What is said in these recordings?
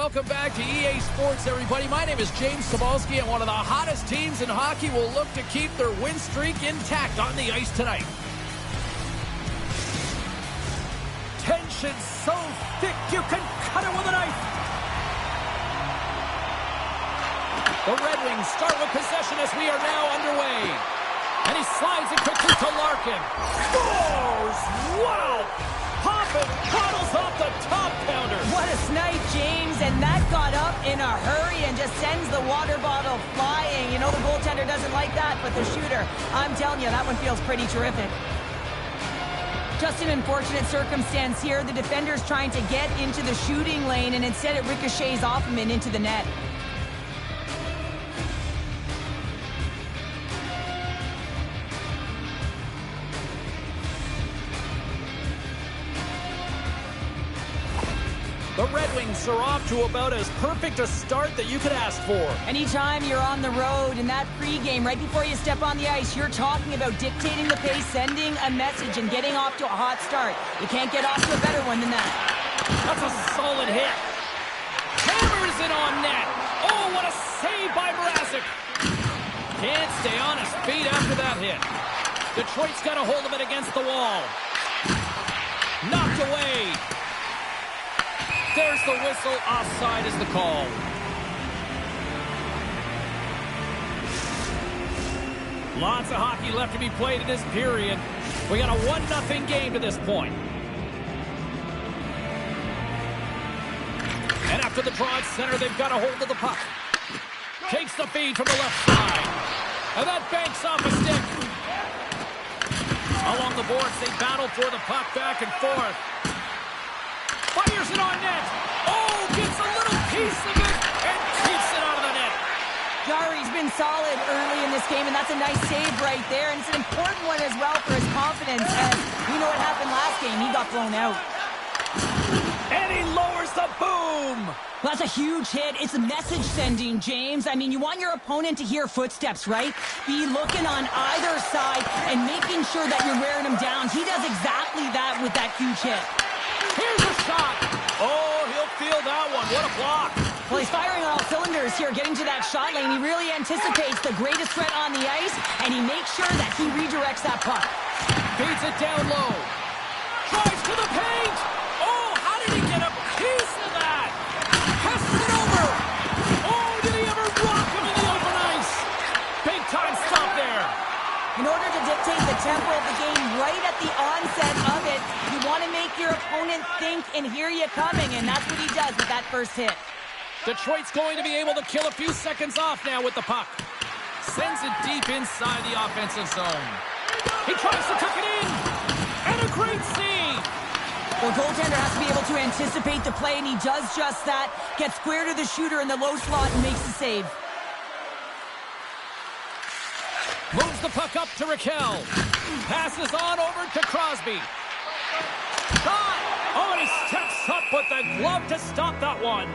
welcome back to EA Sports, everybody. My name is James Cebulski, and one of the hottest teams in hockey will look to keep their win streak intact on the ice tonight. Tension so thick you can cut it with a knife. The Red Wings start with possession as we are now underway. And he slides it quickly to Larkin. Scores! Wow! Popping bottles off the top counter. What a snipe, James, and that got up in a hurry and just sends the water bottle flying. You know the goaltender doesn't like that, but the shooter, I'm telling you, that one feels pretty terrific. Just an unfortunate circumstance here. The defender's trying to get into the shooting lane, and instead it ricochets off him and into the net. The Red Wings are off to about as perfect a start that you could ask for. Anytime you're on the road in that pregame, right before you step on the ice, you're talking about dictating the pace, sending a message, and getting off to a hot start. You can't get off to a better one than that. That's a solid hit. Hammers it on net. Oh, what a save by Mrazek. Can't stay on his feet after that hit. Detroit's got a hold of it against the wall. Knocked away. There's the whistle. Offside is the call. Lots of hockey left to be played in this period. We got a 1-0 game to this point. And after the draw at center, they've got a hold of the puck. Takes the feed from the left side. And that banks off a stick. Along the boards, they battle for the puck back and forth. Fires it on net. Oh, gets a little piece of it and keeps it out of the net. Jari's been solid early in this game, and that's a nice save right there. And it's an important one as well for his confidence, as you know what happened last game. He got blown out. And he lowers the boom. Well, that's a huge hit. It's a message sending, James. I mean, you want your opponent to hear footsteps, right? Be looking on either side and making sure that you're wearing him down. He does exactly that with that huge hit. Here's a shot. Oh, he'll feel that one. What a block. Well, he's firing on all cylinders here, getting to that shot lane. He really anticipates the greatest threat on the ice, and he makes sure that he redirects that puck. Feeds it down low. Drives to the paint. Oh, how did he get a piece of that? Passes it over. Oh, did he ever rock him in the open ice? Big time stop there. In order to dictate the tempo of the game right at the onset of it, you want to make your opponent think and hear you coming, and that's what he does with that first hit. Detroit's going to be able to kill a few seconds off now with the puck. Sends it deep inside the offensive zone. He tries to tuck it in, and a great save. Well, goaltender has to be able to anticipate the play, and he does just that. Gets square to the shooter in the low slot and makes the save. Moves the puck up to Raquel. Passes on over to Crosby. Shot! Oh, and he steps up with the glove to stop that one.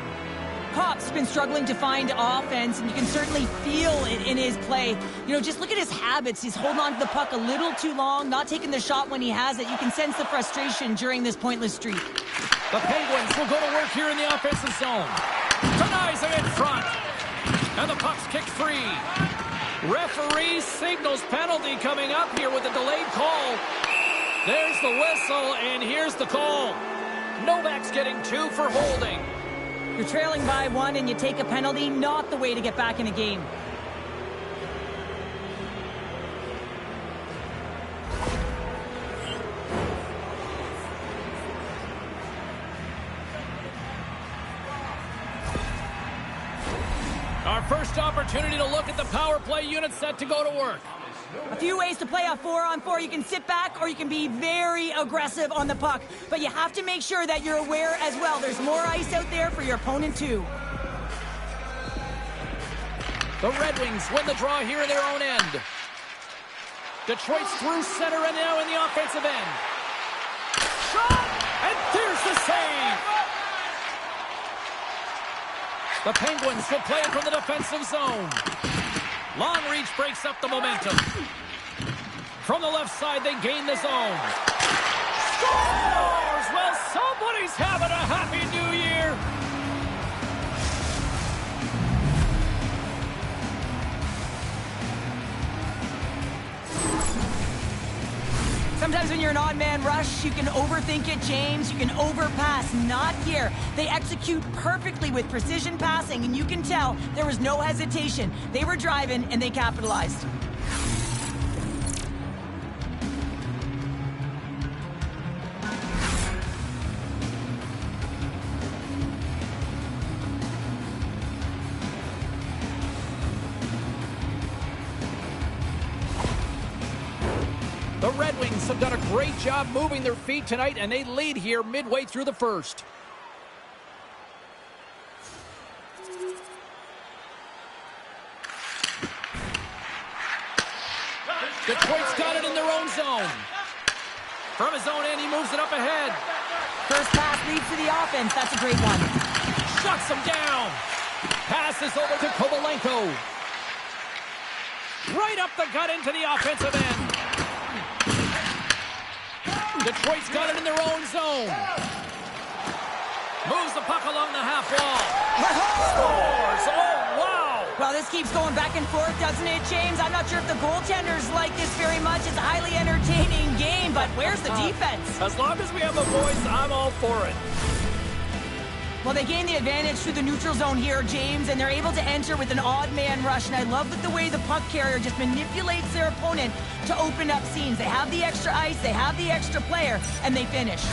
Kopp's been struggling to find offense, and you can certainly feel it in his play. You know, just look at his habits. He's holding on to the puck a little too long, not taking the shot when he has it. You can sense the frustration during this pointless streak. The Penguins will go to work here in the offensive zone. Denies him in front. And the puck's kicked free. Referee signals penalty coming up here with a delayed call. There's the whistle, and here's the call. Novak's getting 2 for holding. You're trailing by 1 and you take a penalty, not the way to get back in a game. Our first opportunity to look at the power play unit set to go to work. A few ways to play a 4-on-4. You can sit back or you can be very aggressive on the puck. But you have to make sure that you're aware as well. There's more ice out there for your opponent too. The Red Wings win the draw here in their own end. Detroit's through center and now in the offensive end. Shot! And there's the save! The Penguins will play it from the defensive zone. Long reach breaks up the momentum. From the left side, they gain the zone. Scores! Well, somebody's having a happy new year. Sometimes when you're an odd man rush, you can overthink it, James. You can overpass. Not here. They execute perfectly with precision passing, and you can tell there was no hesitation. They were driving, and they capitalized. The Red Wings have done a great job moving their feet tonight, and they lead here midway through the first. Detroit's got it in their own zone. From his own end, he moves it up ahead. First pass leads to the offense. That's a great one. Shuts him down. Passes over to Kovalenko. Right up the gut into the offensive end. Detroit's got it in their own zone. Moves the puck along the half wall. Scores! Oh, wow! Well, this keeps going back and forth, doesn't it, James? I'm not sure if the goaltenders like this very much. It's a highly entertaining game, but where's the defense? As long as we have a voice, I'm all for it. Well, they gain the advantage through the neutral zone here, James, and they're able to enter with an odd man rush. And I love that the way the puck carrier just manipulates their opponent to open up scenes. They have the extra ice, they have the extra player, and they finish.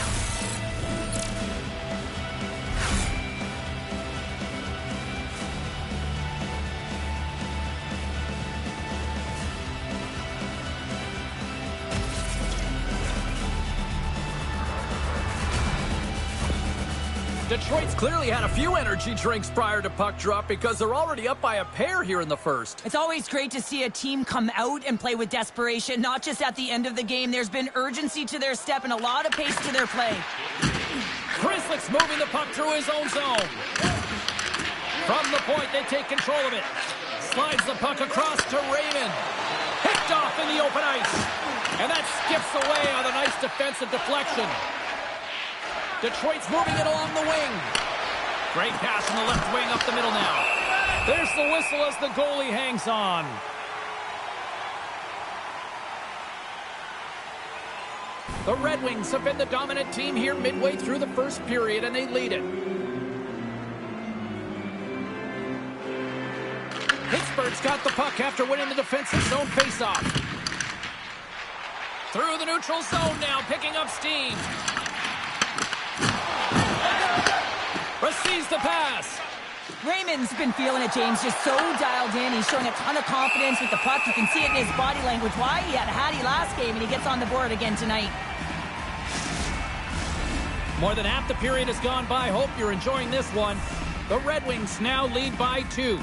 Detroit's clearly had a few energy drinks prior to puck drop because they're already up by a pair here in the first. It's always great to see a team come out and play with desperation, not just at the end of the game. There's been urgency to their step and a lot of pace to their play. Chrislick's moving the puck through his own zone. From the point, they take control of it. Slides the puck across to Raymond. Picked off in the open ice. And that skips away on a nice defensive deflection. Detroit's moving it along the wing. Great pass from the left wing up the middle now. There's the whistle as the goalie hangs on. The Red Wings have been the dominant team here midway through the first period, and they lead it. Pittsburgh's got the puck after winning the defensive zone faceoff. Through the neutral zone now, picking up steam. Receives the pass. Raymond's been feeling it, James. Just so dialed in. He's showing a ton of confidence with the puck. You can see it in his body language. Why? He had a hattie last game, and he gets on the board again tonight. More than half the period has gone by. Hope you're enjoying this one. The Red Wings now lead by 2.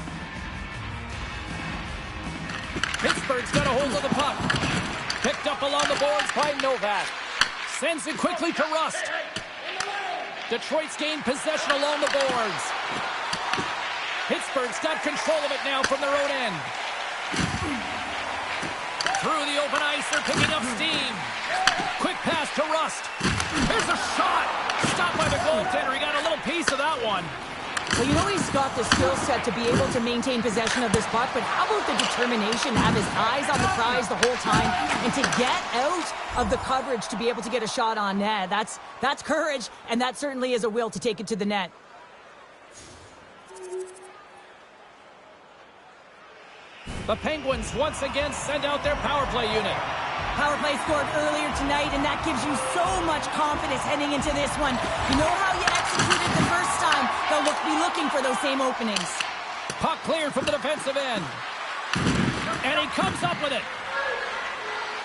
Pittsburgh's got a hold of the puck. Picked up along the boards by Novak. Sends it quickly to Rust. Detroit's gained possession along the boards. Pittsburgh's got control of it now from their own end. Through the open ice, they're picking up steam. Quick pass to Rust. Here's a shot. Stopped by the goaltender. He got a little piece of that one. Well, you know he's got the skill set to be able to maintain possession of this puck, but how about the determination to have his eyes on the prize the whole time and to get out of the coverage to be able to get a shot on net? That's courage, and that certainly is a will to take it to the net. The Penguins once again send out their power play unit. Power play scored earlier tonight, and that gives you so much confidence heading into this one. You know how you executed the first time. They'll be looking for those same openings. Puck cleared from the defensive end. And he comes up with it.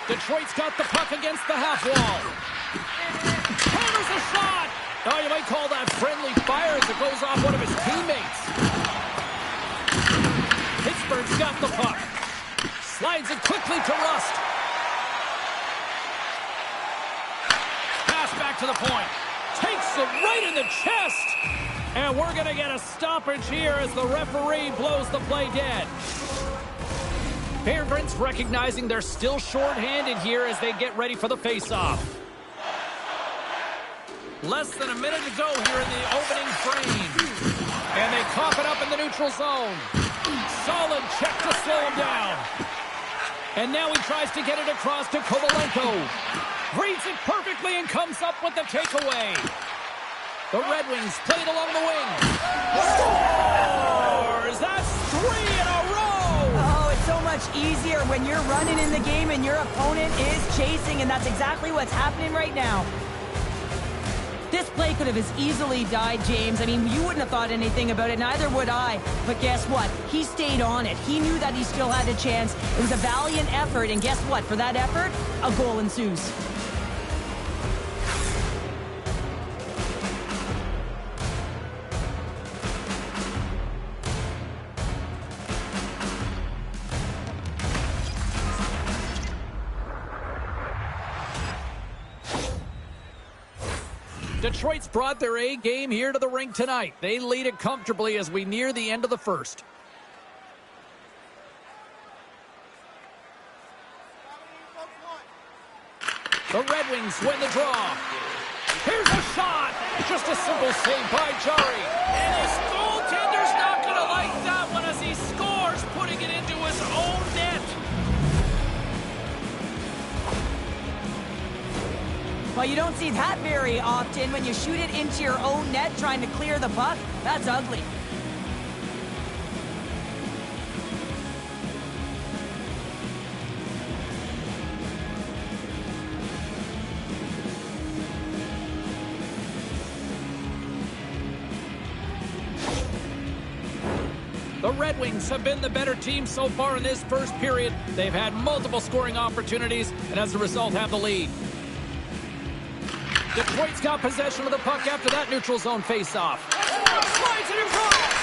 Detroit's got the puck against the half wall. Hammers a shot. Oh, you might call that friendly fire as it goes off one of his teammates. Pittsburgh's got the puck. Slides it quickly to Rust. Pass back to the point. Takes it right in the chest. And we're going to get a stoppage here as the referee blows the play dead. Penguins recognizing they're still short-handed here as they get ready for the face-off. Less than a minute to go here in the opening frame. And they cough it up in the neutral zone. Solid check to slow him down. And now he tries to get it across to Kovalenko. Reads it perfectly and comes up with the takeaway. The Red Wings play it along the wing. Scores! That's 3 in a row! Oh, it's so much easier when you're running in the game and your opponent is chasing, and that's exactly what's happening right now. This play could have as easily died, James. I mean, you wouldn't have thought anything about it, neither would I. But guess what? He stayed on it. He knew that he still had a chance. It was a valiant effort, and guess what? For that effort, a goal ensues. Detroit's brought their A game here to the rink tonight. They lead it comfortably as we near the end of the first. The Red Wings win the draw. Here's a shot. Just a simple save by Jari. And his goaltender's not going to like that one as he scores, putting it into his own net. Well, you don't see that very often when you shoot it into your own net trying to clear the puck. That's ugly. The Red Wings have been the better team so far in this first period. They've had multiple scoring opportunities and as a result have the lead. Detroit's got possession of the puck after that neutral zone faceoff. Slides it across.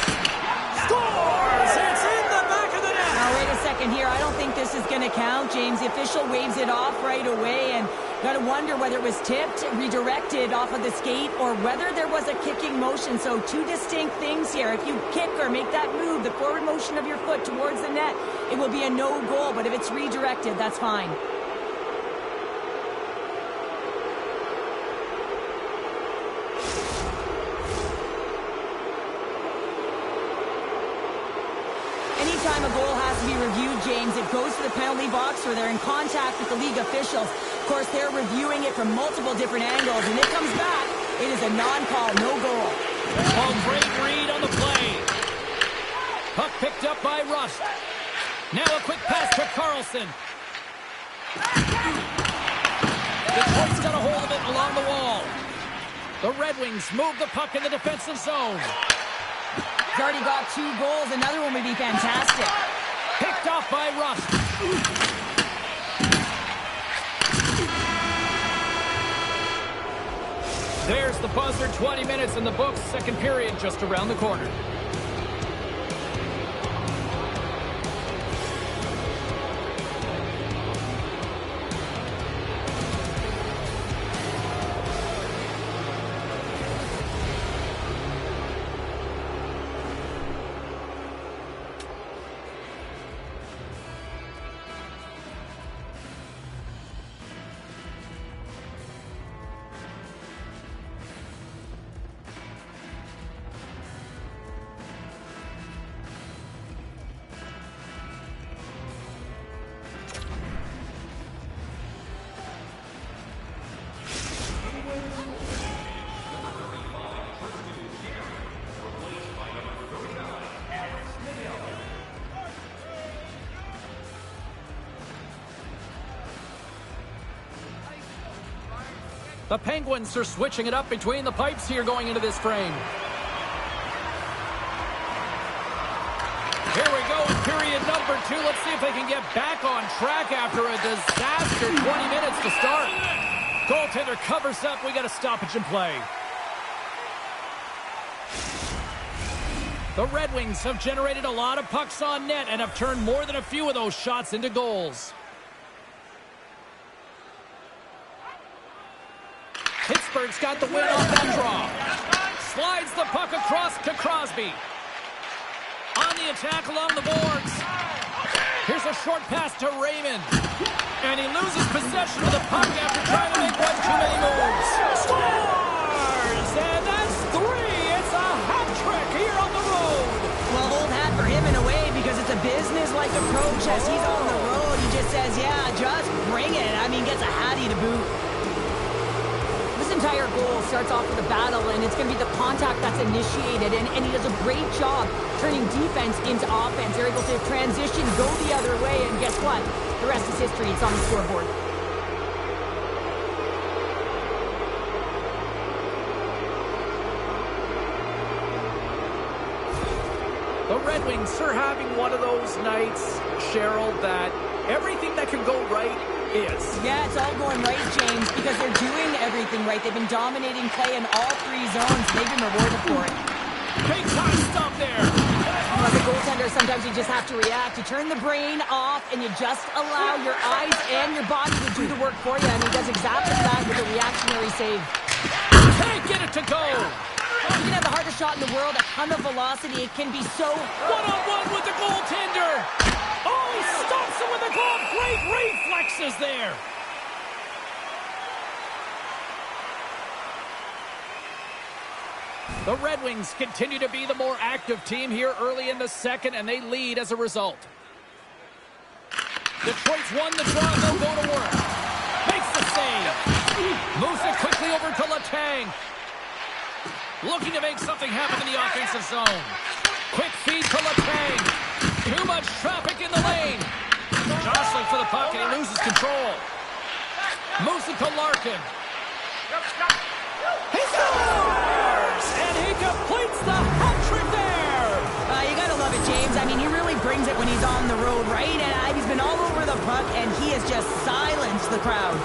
Scores! It's in the back of the net. Now, wait a second here. I don't think this is going to count, James. The official waves it off right away, and got to wonder whether it was tipped, redirected off of the skate, or whether there was a kicking motion. So two distinct things here. If you kick or make that move, the forward motion of your foot towards the net, it will be a no goal. But if it's redirected, that's fine. Anytime a goal has to be reviewed, James, it goes to the penalty box where they're in contact with the league officials. Of course, they're reviewing it from multiple different angles, and it comes back. It is a non-call, no goal. Oh, great read on the play. Puck picked up by Rust. Now a quick pass to Carlson. Detroit's got a hold of it along the wall. The Red Wings move the puck in the defensive zone. He's already got 2 goals. Another one would be fantastic. Picked off by Rust. There's the buzzer. 20 minutes in the books. Second period just around the corner. The Penguins are switching it up between the pipes here going into this frame. Here we go in period number 2. Let's see if they can get back on track after a disaster 20 minutes to start. Goaltender covers up. We got a stoppage in play. The Red Wings have generated a lot of pucks on net and have turned more than a few of those shots into goals. Pittsburgh's got the win off that draw. Slides the puck across to Crosby. On the attack along the boards. Here's a short pass to Raymond. And he loses possession of the puck after trying to make one too many moves. Scores! And that's 3! It's a hat trick here on the road. Well, old hat for him in a way because it's a business-like approach as he's on the road. He just says, yeah, just bring it. I mean, gets a hattie to boot. entire goal starts off with a battle, and it's going to be the contact that's initiated, and he does a great job turning defense into offense. They're able to transition, go the other way, and guess what? The rest is history. It's on the scoreboard. The Red Wings are having one of those nights, Cheryl, that everything that can go right is. Yeah, it's all going right, James, because they're doing everything right. They've been dominating play in all three zones. They've been rewarded for it. Big time stop there. As a goaltender, sometimes you just have to react. You turn the brain off, and you just allow your eyes and your body to do the work for you, and he does exactly that with a reactionary save. Can't get it to go. You can have the hardest shot in the world, a ton of velocity. It can be so... One-on-one with the goaltender. Oh, he stops it with a glove. Great reflexes there. The Red Wings continue to be the more active team here early in the second, and they lead as a result. Detroit's won the draw. They'll go to work. Makes the save. Moves it quickly over to Letang. Looking to make something happen in the offensive zone. Quick feed to Letang. Too much traffic in the lane. Jostling for the puck, and he loses control. Moves it to Larkin. He scores! And he completes the hat-trick there! You gotta love it, James. I mean, he really brings it when he's on the road, right? And he's been all over the puck, and he has just silenced the crowd.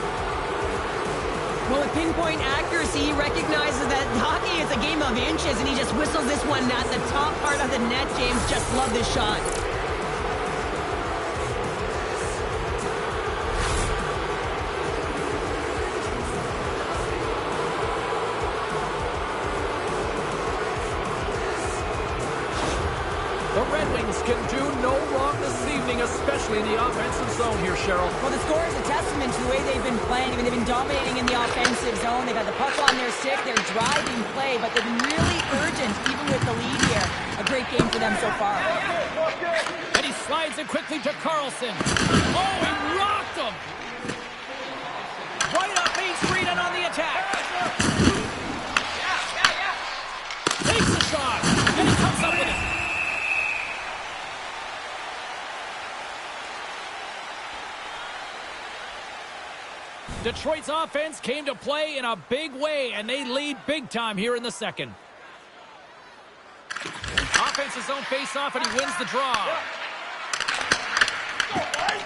Well, with pinpoint accuracy, he recognizes that hockey is a game of inches, and he just whistles this one at the top part of the net, James. Just love this shot. The Red Wings can do no wrong this evening, especially in the offensive zone here, Cheryl. Well, the score is a testament to the way they've been playing. I mean, they've been dominating in the offensive zone. They've got the puck on their stick. They're driving play, but they've been really urgent, even with the lead here. A great game for them so far. And he slides it quickly to Carlson. Oh, he rocked him! Right up Main Street and on the attack. Takes the shot, and he comes up with it. Detroit's offense came to play in a big way, and they lead big time here in the second. Offensive zone face-off, and he wins the draw.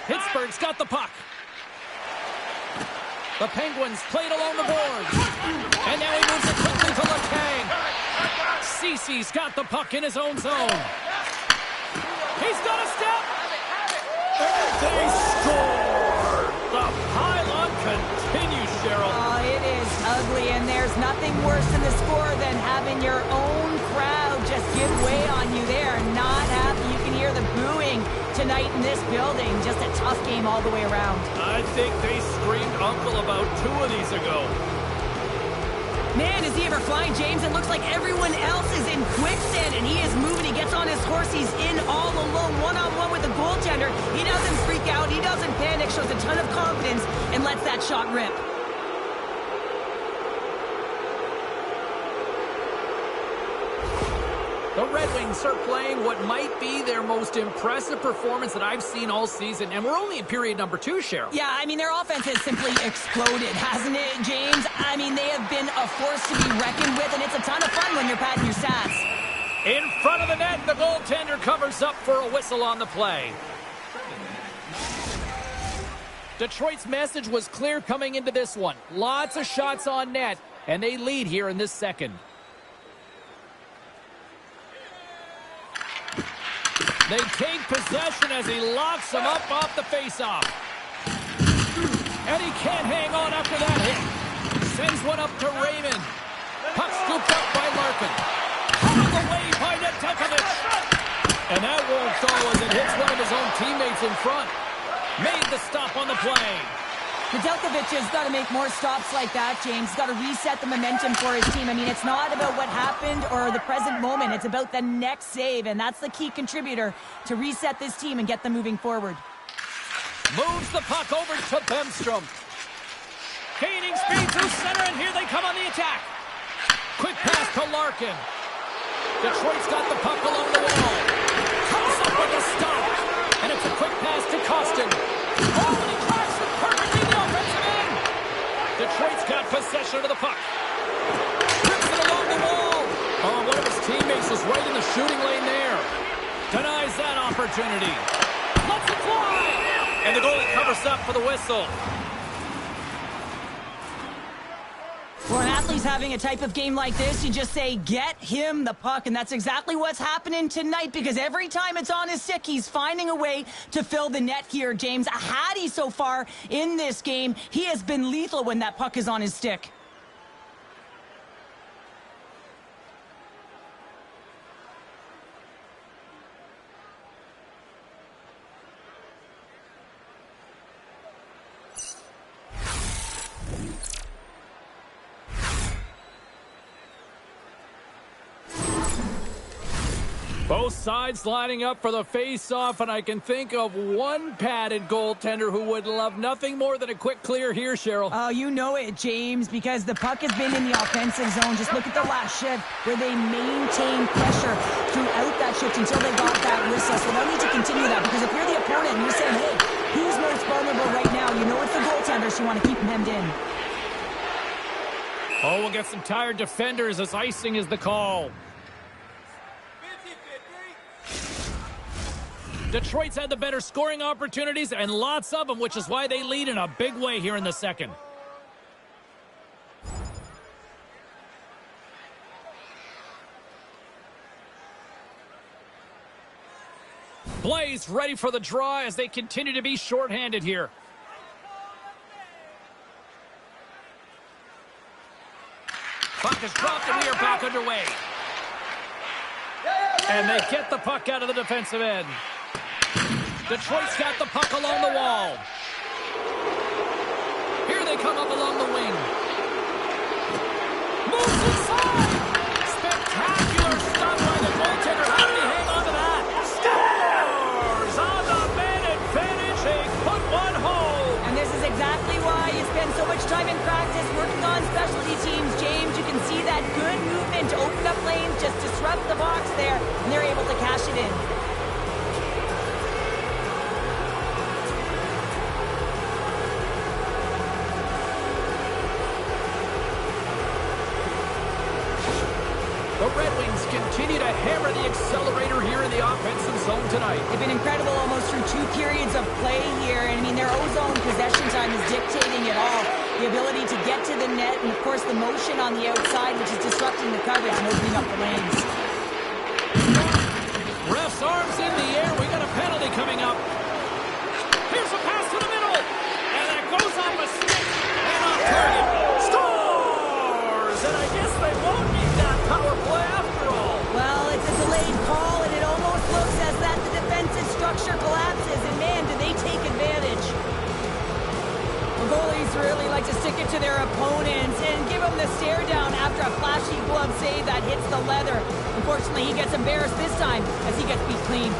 Pittsburgh's got the puck. The Penguins played along the boards. And now he moves it quickly to Letang. Cece's got the puck in his own zone. He's got a step. They score. The pylon continues, Cheryl. Oh, it is ugly, and there's nothing worse in the score than having your own crowd just give way on you. They are not happy. You can hear the booing tonight in this building. Just a tough game all the way around. I think they screamed uncle about 2 of these ago. Man, is he ever flying, James? It looks like everyone else is in quicksand, and he is moving. He gets on his horse. He's in all alone, one-on-one with the goaltender. He doesn't freak out. He doesn't panic. Shows a ton of confidence and lets that shot rip. The Red Wings are playing what might be their most impressive performance that I've seen all season. And we're only in period number 2, Cheryl. Yeah, I mean, their offense has simply exploded, hasn't it, James? I mean, they have been a force to be reckoned with, and it's a ton of fun when you're padding your stats. In front of the net, the goaltender covers up for a whistle on the play. Detroit's message was clear coming into this one. Lots of shots on net, and they lead here in this second. They take possession as he locks them up off the faceoff. And he can't hang on after that hit. Sends one up to Raymond. Puck scooped up by Larkin. Hauled away by Nedeljkovic. And that won't go as it hits one of his own teammates in front. Made the stop on the play. Nedeljkovic has got to make more stops like that, James. He's got to reset the momentum for his team. I mean, it's not about what happened or the present moment. It's about the next save, and that's the key contributor to reset this team and get them moving forward. Moves the puck over to Bemstrom. Gaining speed through center, and here they come on the attack. Quick pass to Larkin. Detroit's got the puck along the wall. Comes up with a stop. And it's a quick pass to Kostin. Oh, and he cracks it perfectly in the offensive end. Detroit's got possession of the puck. Rips it along the wall. Oh, one of his teammates was right in the shooting lane there. Denies that opportunity. Lets it fly. And the goalie covers up for the whistle. For an athlete's having a type of game like this, you just say, get him the puck. And that's exactly what's happening tonight, because every time it's on his stick, he's finding a way to fill the net here, James. Hattie so far in this game, he has been lethal when that puck is on his stick. Both sides lining up for the face-off, and I can think of one padded goaltender who would love nothing more than a quick clear here, Cheryl. Oh, you know it, James, because the puck has been in the offensive zone. Just look at the last shift where they maintained pressure throughout that shift until they got that whistle. So they'll need to continue that, because if you're the opponent and you're saying, hey, who's most vulnerable right now? You know it's the goaltender, so you want to keep him hemmed in. Oh, we'll get some tired defenders as icing is the call. Detroit's had the better scoring opportunities, and lots of them, which is why they lead in a big way here in the second. Blaze ready for the draw as they continue to be shorthanded here. Puck is dropped, and we are back underway. And they get the puck out of the defensive end. Detroit's got the puck along the wall. Here they come up along the wing. Moves inside. Spectacular stop by the goaltender. How did he hang on to that? Scores on the man advantage. They put one home. And this is exactly why you spend so much time in practice working on specialty teams, James. You can see that good movement to open up lanes, just disrupt the box there, and they're able to cash it in. The Red Wings continue to hammer the accelerator here in the offensive zone tonight. They've been incredible almost through 2 periods of play here. And I mean, their own possession time is dictating it all. The ability to get to the net, and of course the motion on the outside, which is disrupting the coverage and opening up the lanes. Ref's arms in the air. We got a penalty coming up. Here's a pass to the middle. And that goes off a stick. And off target. Scores! And I guess they won't need that power play after all. Well, it's a delayed call, and it almost looks as that the defensive structure collapses. And man, do they take advantage. The goalies really like to stick it to their opponents and give them the stare down after a flashy glove save that hits the leather. Unfortunately, he gets embarrassed this time as he gets beat clean.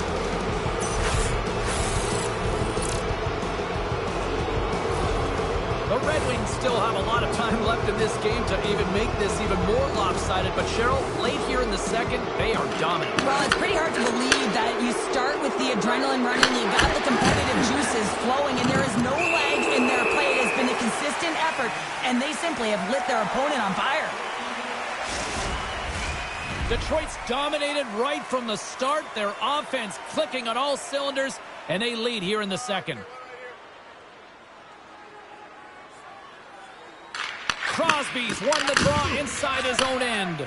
The Red Wings still have a lot of time left in this game to even make this even more lopsided. But Cheryl, late here in the second, they are dominant. Well, it's pretty hard to believe that you start with the adrenaline running, you got the competitive juices flowing, and there is no lag in their play. It has been a consistent effort, and they simply have lit their opponent on fire. Detroit's dominated right from the start. Their offense clicking on all cylinders, and they lead here in the second. Crosby's won the draw inside his own end.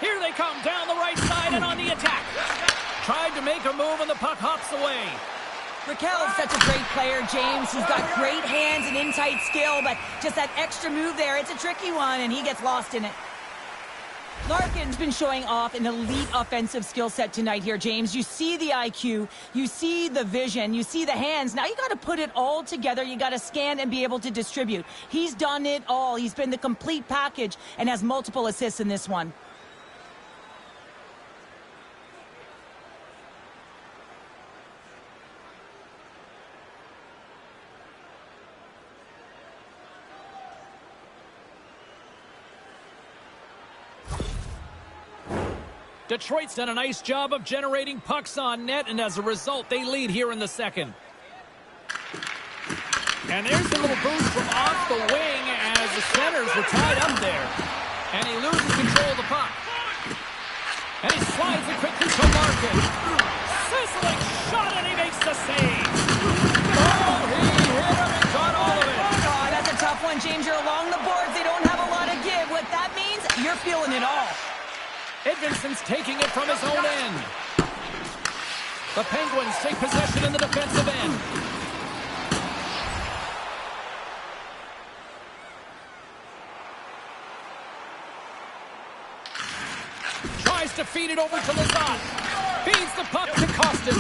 Here they come down the right side and on the attack. Tried to make a move and the puck hops away. Raquel's such a great player, James. He's got great hands and in-tight skill, but just that extra move there, it's a tricky one, and he gets lost in it. Larkin's been showing off an elite offensive skill set tonight here, James. You see the IQ, you see the vision, you see the hands. Now you got to put it all together. You got to scan and be able to distribute. He's done it all. He's been the complete package and has multiple assists in this one. Detroit's done a nice job of generating pucks on net, and as a result, they lead here in the second. And there's a little boost from off the wing as the centers were tied up there. And he loses control of the puck. And he slides it quickly to Larkin. Sizzling shot, and he makes the save. Oh, he hit him and got all of it. Oh, that's a tough one, James. You're along the boards. They don't have a lot of give. What that means, you're feeling it all. Edvinson's taking it from his own end. The Penguins take possession in the defensive end. Tries to feed it over to Lazat. Feeds the puck to Costin.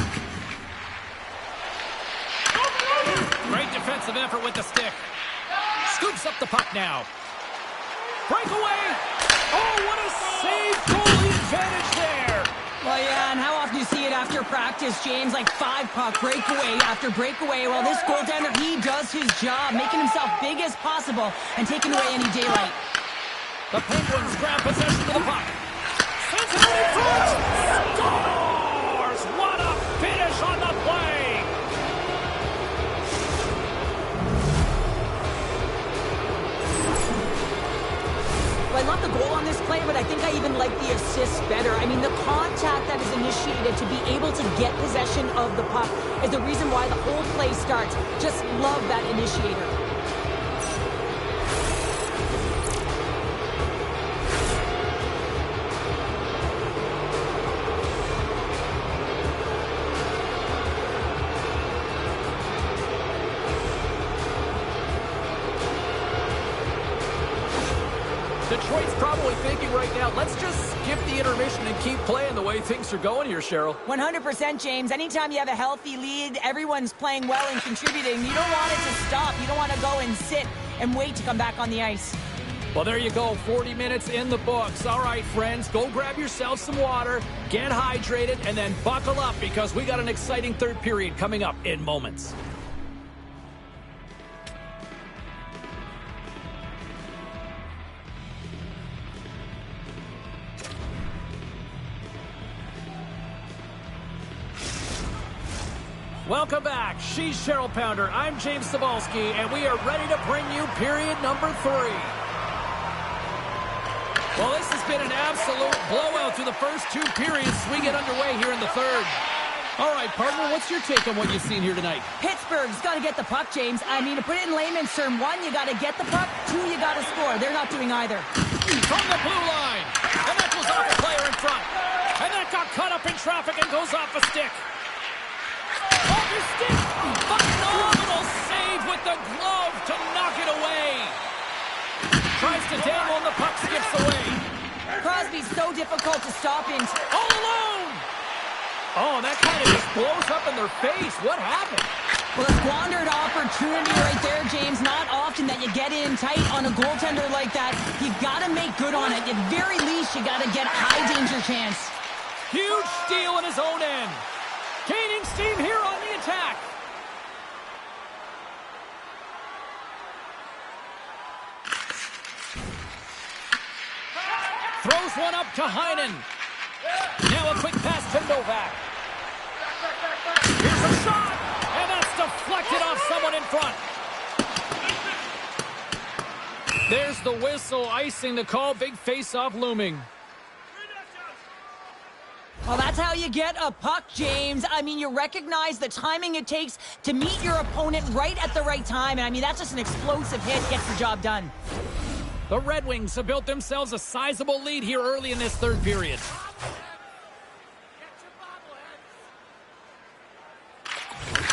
Great defensive effort with the stick. Scoops up the puck now. Breakaway. Oh, what a save. Goalie advantage there. Well, yeah, and how often do you see it after practice, James? Like 5-puck breakaway after breakaway. Well, this goaltender, he does his job, making himself big as possible and taking away any daylight. The Penguins grab possession of the puck. Sends it in front. Scores! What a finish on the play. Well, I love the goal on this play, but I think I even like the assist better. I mean, the contact that is initiated to be able to get possession of the puck is the reason why the whole play starts. Just love that initiator. Detroit's probably thinking right now, let's just skip the intermission and keep playing the way things are going here, Cheryl. 100%, James. Anytime you have a healthy lead, everyone's playing well and contributing. You don't want it to stop. You don't want to go and sit and wait to come back on the ice. Well, there you go. 40 minutes in the books. All right, friends, go grab yourself some water, get hydrated, and then buckle up because we got an exciting third period coming up in moments. Welcome back. She's Cheryl Pounder. I'm James Cebulski, and we are ready to bring you period number 3. Well, this has been an absolute blowout through the first 2 periods as we get underway here in the third. All right, partner, what's your take on what you've seen here tonight? Pittsburgh's got to get the puck, James. I mean, to put it in layman's term, 1, you got to get the puck. 2, you got to score. They're not doing either. From the blue line, and that goes off a player in front. And that got caught up in traffic and goes off a stick. Off his stick! Phenomenal save with the glove to knock it away. Tries to demo and the puck skips away. Crosby's so difficult to stop in. All alone! Oh, that kind of just blows up in their face. What happened? Well, a squandered opportunity right there, James. Not often that you get in tight on a goaltender like that. You got to make good on it. At very least, you got to get a high danger chance. Huge steal in his own end. Gaining steam here on the attack. Throws one up to Heinen. Now a quick pass to Novak. Here's a shot. And that's deflected off someone in front. There's the whistle, icing the call. Big face-off looming. Well, that's how you get a puck, James. I mean, you recognize the timing it takes to meet your opponent right at the right time. And I mean, that's just an explosive hit. Gets the job done. The Red Wings have built themselves a sizable lead here early in this third period.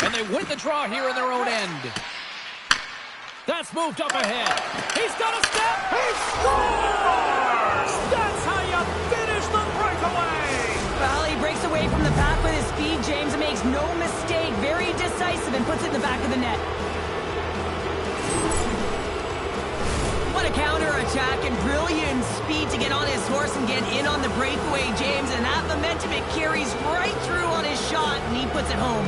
And they win the draw here in their own end. That's moved up ahead. He's got a step. He scores! That's how you finish the breakaway. Well, he breaks away from the pack with his speed, James, and makes no mistake. Very decisive and puts it in the back of the net. What a counter-attack and brilliant speed to get on his horse and get in on the breakaway, James. And that momentum, it carries right through on his shot, and he puts it home.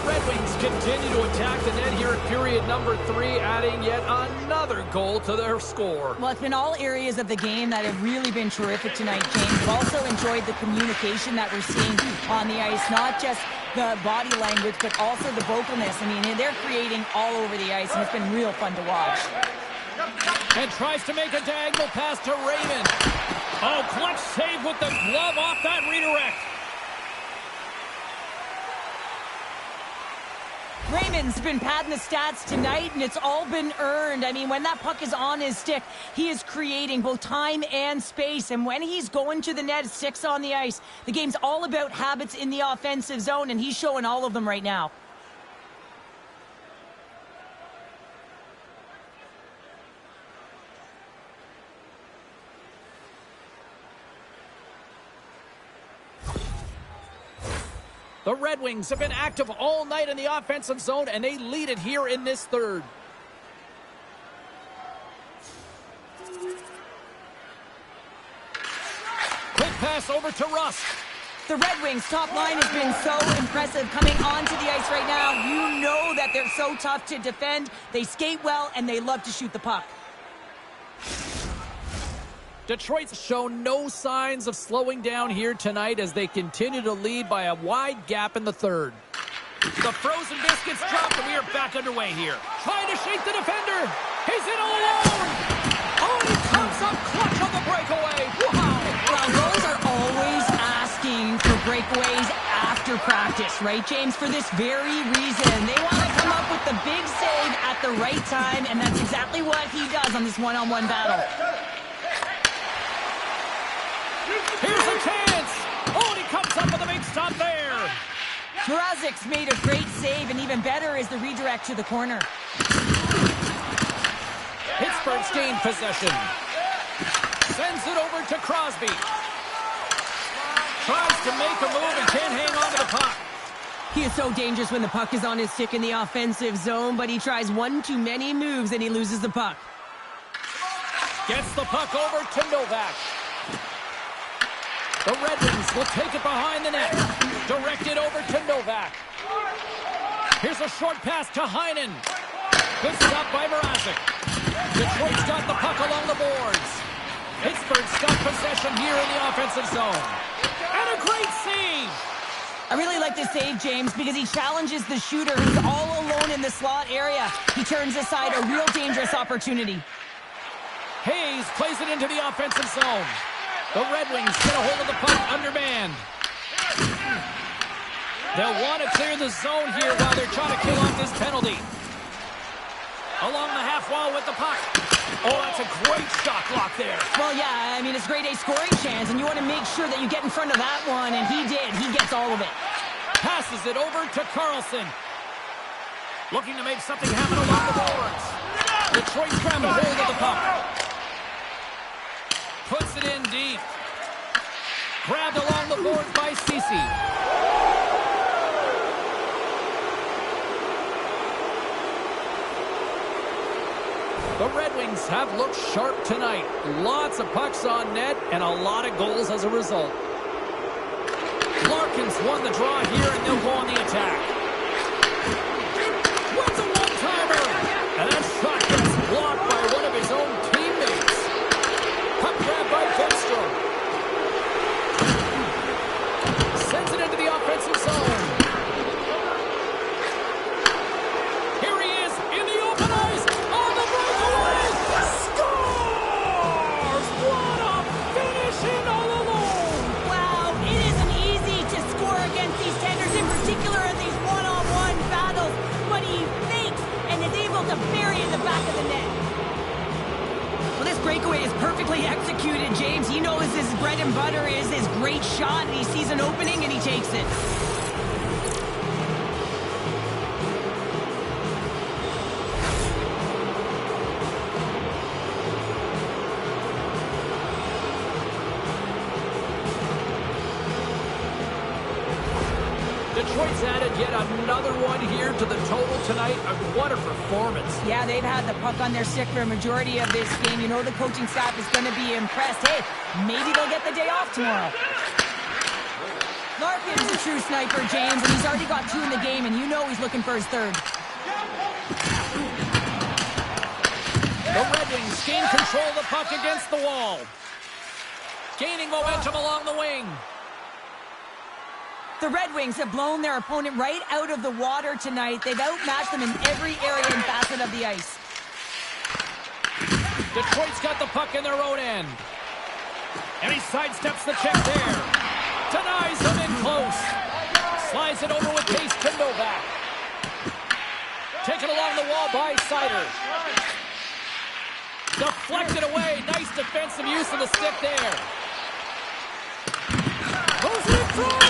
Red Wings continue to attack the net here in period number 3, adding yet another goal to their score. Well, it's been all areas of the game that have really been terrific tonight, James. We've also enjoyed the communication that we're seeing on the ice, not just the body language, but also the vocalness. I mean, they're creating all over the ice, and it's been real fun to watch. And tries to make a diagonal pass to Raymond. Oh, clutch save with the glove off that redirect. Raymond's been padding the stats tonight, and it's all been earned. I mean, when that puck is on his stick, he is creating both time and space. And when he's going to the net, 6 on the ice, the game's all about habits in the offensive zone, and he's showing all of them right now. The Red Wings have been active all night in the offensive zone, and they lead it here in this third. Quick pass over to Rusk. The Red Wings' top line has been so impressive coming onto the ice right now. You know that they're so tough to defend. They skate well, and they love to shoot the puck. Detroit's shown no signs of slowing down here tonight as they continue to lead by a wide gap in the third. The frozen biscuits dropped, and we are back underway here. Trying to shake the defender. He's in all alone. Oh, he comes up clutch on the breakaway. Wow. Well, those are always asking for breakaways after practice, right, James? For this very reason. They want to come up with the big save at the right time, and that's exactly what he does on this one-on-one battle. Here's a chance. Oh, and he comes up with a big stop there. Mrazek's made a great save, and even better is the redirect to the corner. Pittsburgh's gained possession. Sends it over to Crosby. Tries to make a move and can't hang on to the puck. He is so dangerous when the puck is on his stick in the offensive zone, but he tries one too many moves and he loses the puck. Gets the puck over to Novak. The Red Wings will take it behind the net. Directed over to Novak. Here's a short pass to Heinen. Good stop by Mrazek. Detroit's got the puck along the boards. Pittsburgh's got possession here in the offensive zone. And a great save. I really like this save, James, because he challenges the shooter who's all alone in the slot area. He turns aside a real dangerous opportunity. Hayes plays it into the offensive zone. The Red Wings get a hold of the puck undermanned. They'll want to clear the zone here while they're trying to kill off this penalty. Along the half wall with the puck. Oh, that's a great shot block there. Well, yeah, I mean, it's grade A scoring chance, and you want to make sure that you get in front of that one, and he did. He gets all of it. Passes it over to Carlson. Looking to make something happen along the boards. Detroit's grabbing a hold of the puck. Puts it in deep. Grabbed along the boards by Ceci. The Red Wings have looked sharp tonight. Lots of pucks on net and a lot of goals as a result. Larkin's won the draw here, and they'll go on the attack. Wins a one-timer. And that shot gets blocked by one of his own teammates. Puck grab by Lindstrom. Sends it into the offensive zone. Here he is in the open ice. On the breakaway. Scores! What a finish in all alone. Wow, it isn't easy to score against these tenders, in particular in these one-on-one battles, but he fakes and is able to bury in the back of the net. Well, this breakaway is perfectly executed, James. He knows his bread and butter is his great shot, and he sees an opening and he takes it. Detroit's added yet another one here to the total tonight. What a performance. Yeah, they've had the puck on their stick for a majority of this game. You know the coaching staff is going to be impressed. Hey, maybe they'll get the day off tomorrow. Larkin's a true sniper, James, and he's already got 2 in the game, and you know he's looking for his 3rd. The Red Wings gain control of the puck against the wall. Gaining momentum along the wing. The Red Wings have blown their opponent right out of the water tonight. They've outmatched them in every area and facet of the ice. Detroit's got the puck in their own end. And he sidesteps the check there. Denies him in close. Slides it over with pace to Novak. Taken along the wall by Sider. Deflected away. Nice defensive use of the stick there. Goes in front.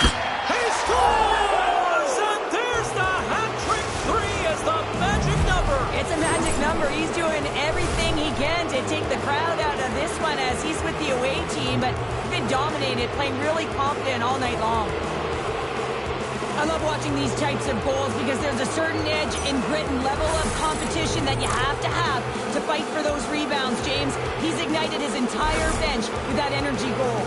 He scores! And there's the hat-trick 3 as the magic number. It's a magic number. He's doing everything he can to take the crowd out of this one as he's with the away team, but he's been dominated, playing really confident all night long. I love watching these types of goals because there's a certain edge in grit and level of competition that you have to fight for those rebounds, James. He's ignited his entire bench with that energy goal.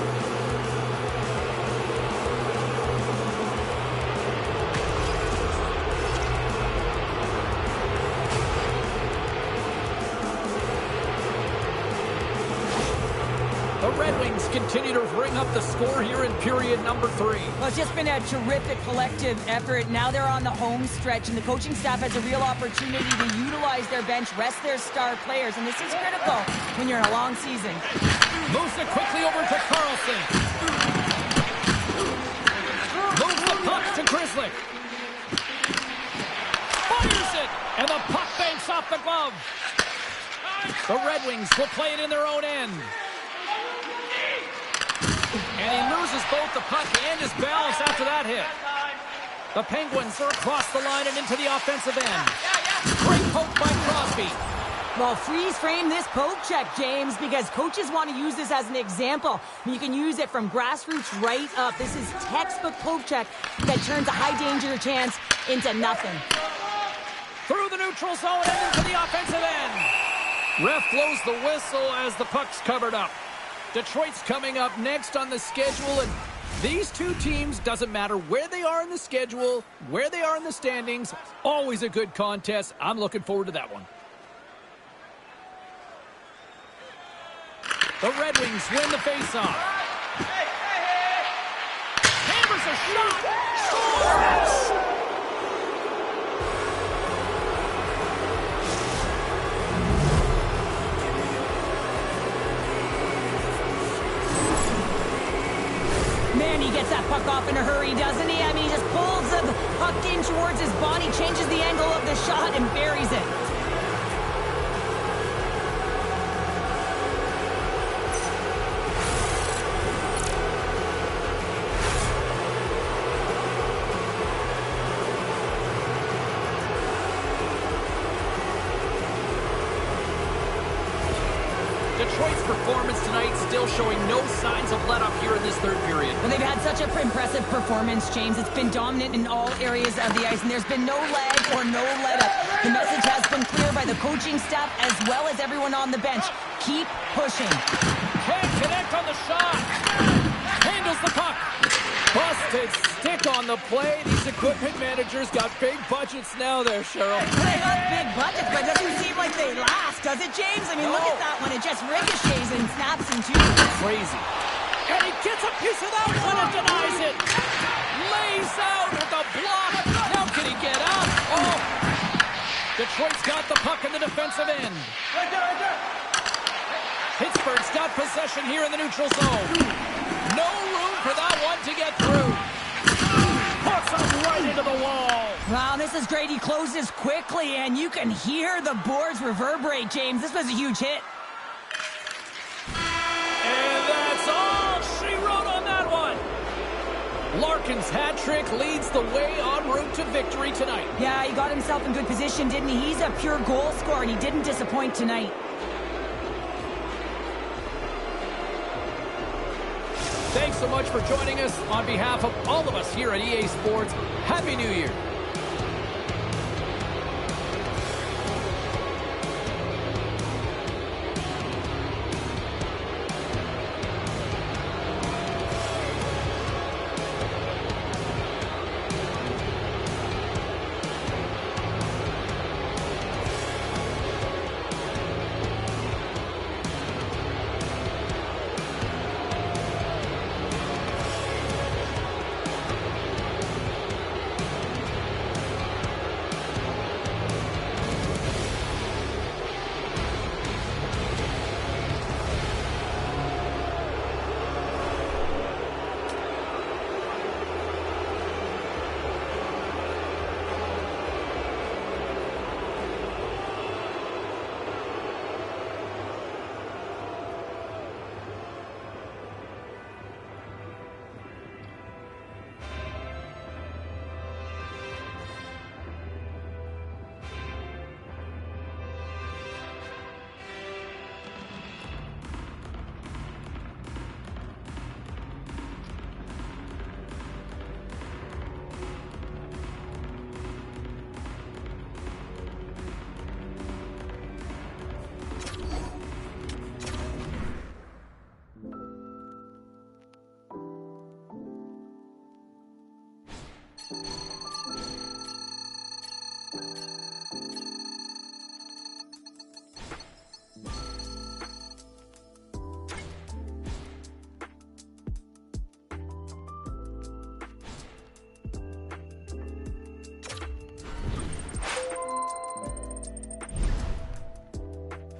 The Red Wings continue to ring up the score here in period number 3. Well, it's just been a terrific collective effort. Now they're on the home stretch, and the coaching staff has a real opportunity to utilize their bench, rest their star players, and this is critical when you're in a long season. Moves it quickly over to Carlson. Moves the puck to Grizzly. Fires it, and the puck banks off the glove. The Red Wings will play it in their own end. And he loses both the puck and his balance after that hit. The Penguins are across the line and into the offensive end. Great poke by Crosby. Well, freeze frame this poke check, James, because coaches want to use this as an example. You can use it from grassroots right up. This is textbook poke check that turns a high danger chance into nothing. Through the neutral zone and into the offensive end. Ref blows the whistle as the puck's covered up. Detroit's coming up next on the schedule, and these two teams, doesn't matter where they are in the schedule, where they are in the standings, always a good contest. I'm looking forward to that one. The Red Wings win the faceoff. Hammers a shot. Scores! Man, he gets that puck off in a hurry, doesn't he? I mean, he just pulls the puck in towards his body, changes the angle of the shot, and buries it. Detroit's performance tonight still showing no signs of let-up here in this third period. Well, they've had such an impressive performance, James. It's been dominant in all areas of the ice, and there's been no lag or no let-up. The message has been clear by the coaching staff as well as everyone on the bench. Keep pushing. Can't connect on the shot. Handles the puck. Busted stick on the play. These equipment managers got big budgets now there, Cheryl. They got big budgets, but it doesn't seem like they last, does it, James? I mean, look at that one. It just ricochets and snaps in two. Crazy. And he gets a piece of that one and denies it. Lays out with the block. Now can he get out? Oh! Detroit's got the puck in the defensive end. Right there. Pittsburgh's got possession here in the neutral zone. No room for that one to get through. Puts him right into the wall. Wow, this is great. He closes quickly, and you can hear the boards reverberate, James. This was a huge hit. And that's all she wrote on that one. Larkin's hat trick leads the way en route to victory tonight. Yeah, he got himself in good position, didn't he? He's a pure goal scorer, and he didn't disappoint tonight. Thanks so much for joining us. On behalf of all of us here at EA Sports, Happy New Year.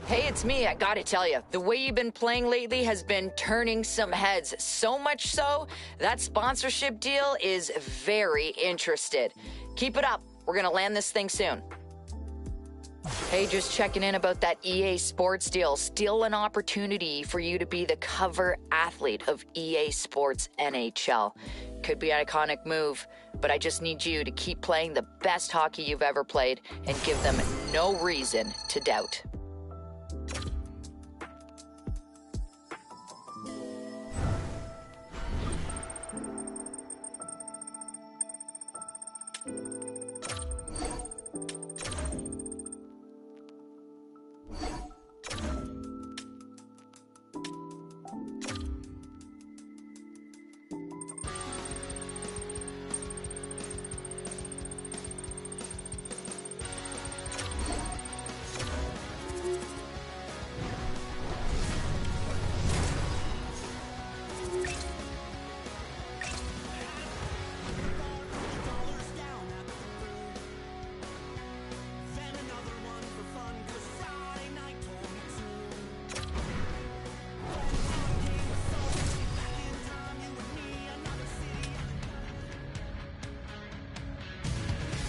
Hey, it's me. I gotta tell you, the way you've been playing lately has been turning some heads. So much so, that sponsorship deal is very interested. Keep it up. We're gonna land this thing soon. Hey, just checking in about that EA Sports deal. Still an opportunity for you to be the cover athlete of EA Sports NHL. Could be an iconic move, but I just need you to keep playing the best hockey you've ever played and give them no reason to doubt.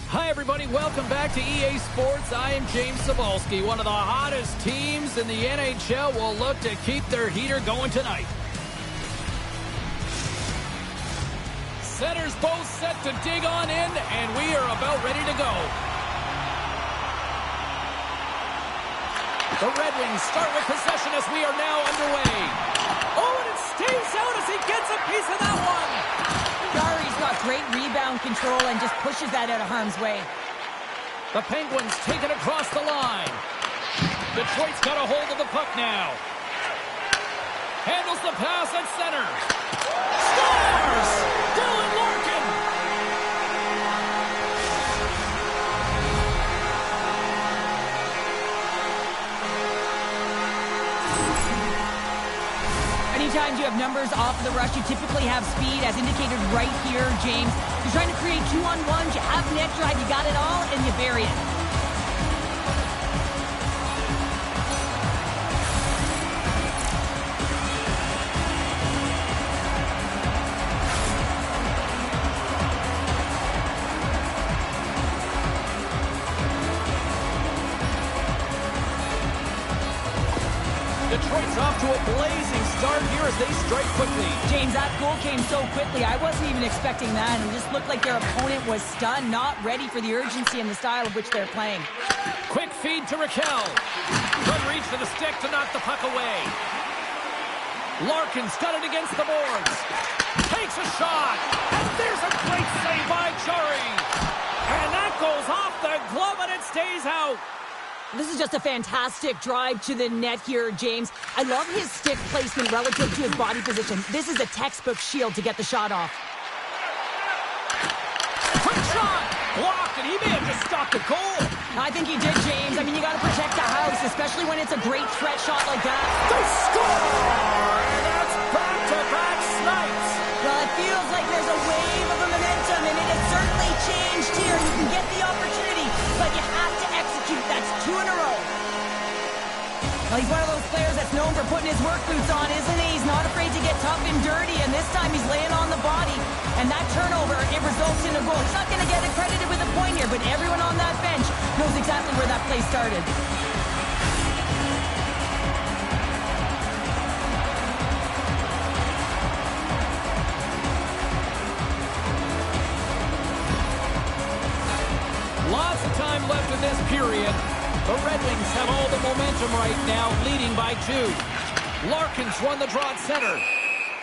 Hi, everybody. Welcome back to EA Sports. I am James Cebulski. One of the hottest teams in the NHL will look to keep their heater going tonight. Centers both set to dig on in, and we are about ready to go. The Red Wings start with possession as we are now underway. Oh, and it stays out as he gets a piece of that one. Jari's got great rebound control and just pushes that out of harm's way. The Penguins take it across the line. Detroit's got a hold of the puck now. Handles the pass at center. Scores! Dylan Larkin! Anytime you have numbers off of the rush, you typically have speed, as indicated right here, James. You're trying to create 2-on-1s, you have net drive, you got it all, and you bury it. Detroit's off to a blazing start here as they strike quickly. James, that goal came so quickly. I wasn't even expecting that. It just looked like their opponent was stunned, not ready for the urgency and the style of which they're playing. Quick feed to Raquel. Good reach for the stick to knock the puck away. Larkin's got it against the boards. Takes a shot. And there's a great save by Jari. And that goes off the glove and it stays out. This is just a fantastic drive to the net here, James. I love his stick placement relative to his body position. This is a textbook shield to get the shot off. Quick shot! Blocked, and he may have just stopped the goal. I think he did, James. I mean, you got to protect the house, especially when it's a great threat shot like that. They score! And that's back-to-back snipes. Well, it feels like there's a wave of momentum, and it has certainly changed here. You can get the opportunity, but you have to execute. That's 2 in a row. Well, he's one of those players that's known for putting his work boots on, isn't he? He's not afraid to get tough and dirty, and this time he's laying on the body. And that turnover, it results in a goal. He's not going to get accredited with a point here, but everyone on that bench knows exactly where that play started. Lots of time left in this period. The Red Wings have all the momentum right now, leading by 2. Larkin's run the draw at center.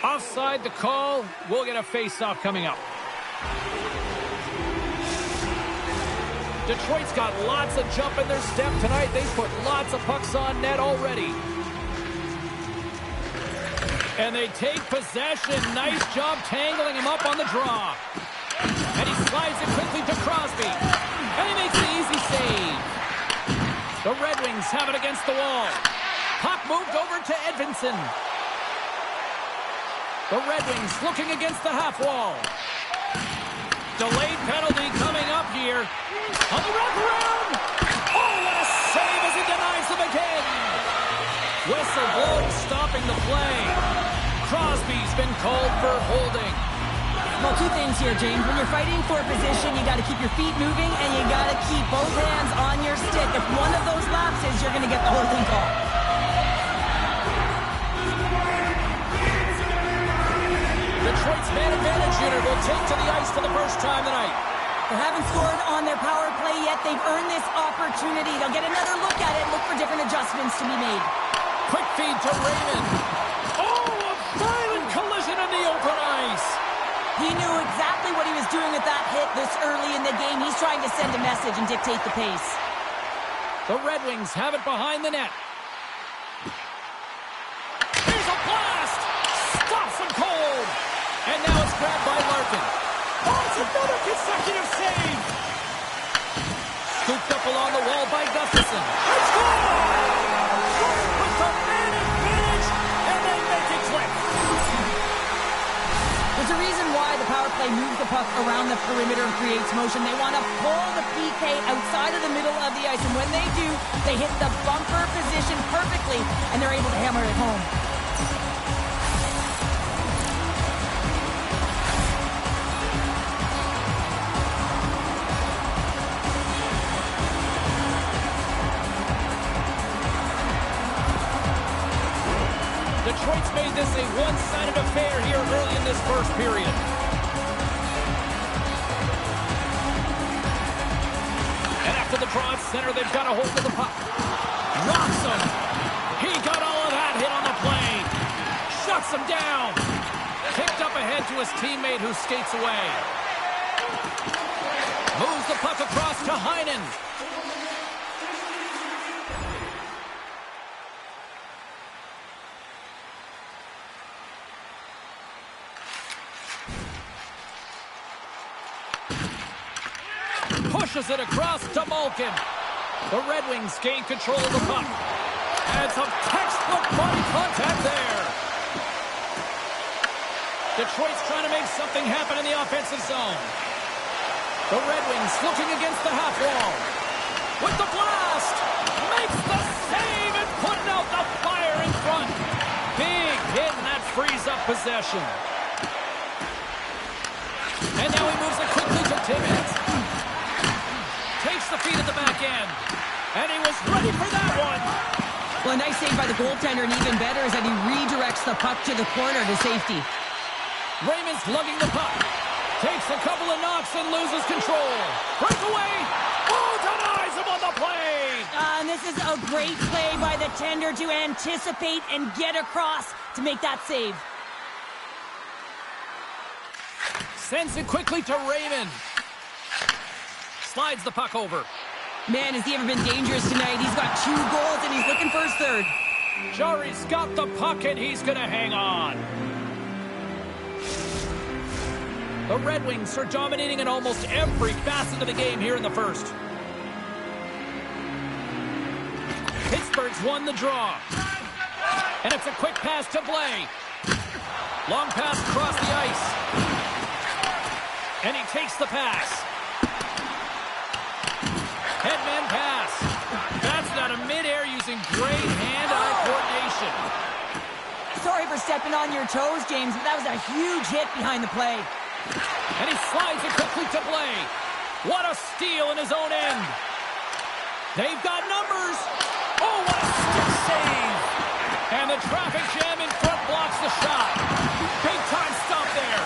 Offside the call. We'll get a face-off coming up. Detroit's got lots of jump in their step tonight. They've put lots of pucks on net already. And they take possession. Nice job tangling him up on the draw. And he slides it quickly to Crosby. And he makes the easy save. The Red Wings have it against the wall. Puck moved over to Edvinsson. The Red Wings looking against the half wall. Delayed penalty coming up here. On the wraparound. Oh, what a save as he denies them again. for holding. Well, two things here, James. When you're fighting for position, you got to keep your feet moving, and you got to keep both hands on your stick. If one of those lapses, you're going to get the holding call. Detroit's man advantage unit will take to the ice for the first time tonight. They haven't scored on their power play yet. They've earned this opportunity. They'll get another look at it, look for different adjustments to be made. Quick feed to Raymond. Oh, a violent collision in the open ice. He knew exactly what he was doing with that hit this early in the game. He's trying to send a message and dictate the pace. The Red Wings have it behind the net. Here's a blast! Stops him cold! And now it's grabbed by Larkin. Oh, it's another consecutive save! Scooped up along the wall by Gustafsson. It's gone! With the man advantage, and they make it click. There's a reason why the power play moves the puck around the perimeter and creates motion. They want to pull the PK outside of the middle of the ice, and when they do, they hit the bumper position perfectly, and they're able to hammer it home. Detroit's made this a one-sided affair here early in this first period. And after the draw at center, they've got a hold of the puck. Knocks him. He got all of that hit on the play. Shuts him down. Picked up ahead to his teammate who skates away. Moves the puck across to Heinen. Pushes it across to Malkin. The Red Wings gain control of the puck. And some textbook body contact there. Detroit's trying to make something happen in the offensive zone. The Red Wings looking against the half wall. With the blast. Makes the save and putting out the fire in front. Big hit, and that frees up possession. And now he moves it quickly to Timmins. Takes the feed at the back end. And he was ready for that one. Well, a nice save by the goaltender, and even better is that he redirects the puck to the corner to safety. Raymond's lugging the puck. Takes a couple of knocks and loses control. Breakaway. Oh, denies him on the play. And this is a great play by the tender to anticipate and get across to make that save. Sends it quickly to Raymond. Slides the puck over. Man, has he ever been dangerous tonight. He's got 2 goals, and he's looking for his third. Jari's got the puck, and he's going to hang on. The Red Wings are dominating in almost every facet of the game here in the first. Pittsburgh's won the draw. And it's a quick pass to Blais. Long pass across the ice. And he takes the pass. Headman pass. That's out of midair using great hand-eye coordination. Sorry for stepping on your toes, James, but that was a huge hit behind the play. And he slides it quickly to Blais. What a steal in his own end. They've got numbers. Oh, what a stick save. And the traffic jam in front blocks the shot. Big time stop there.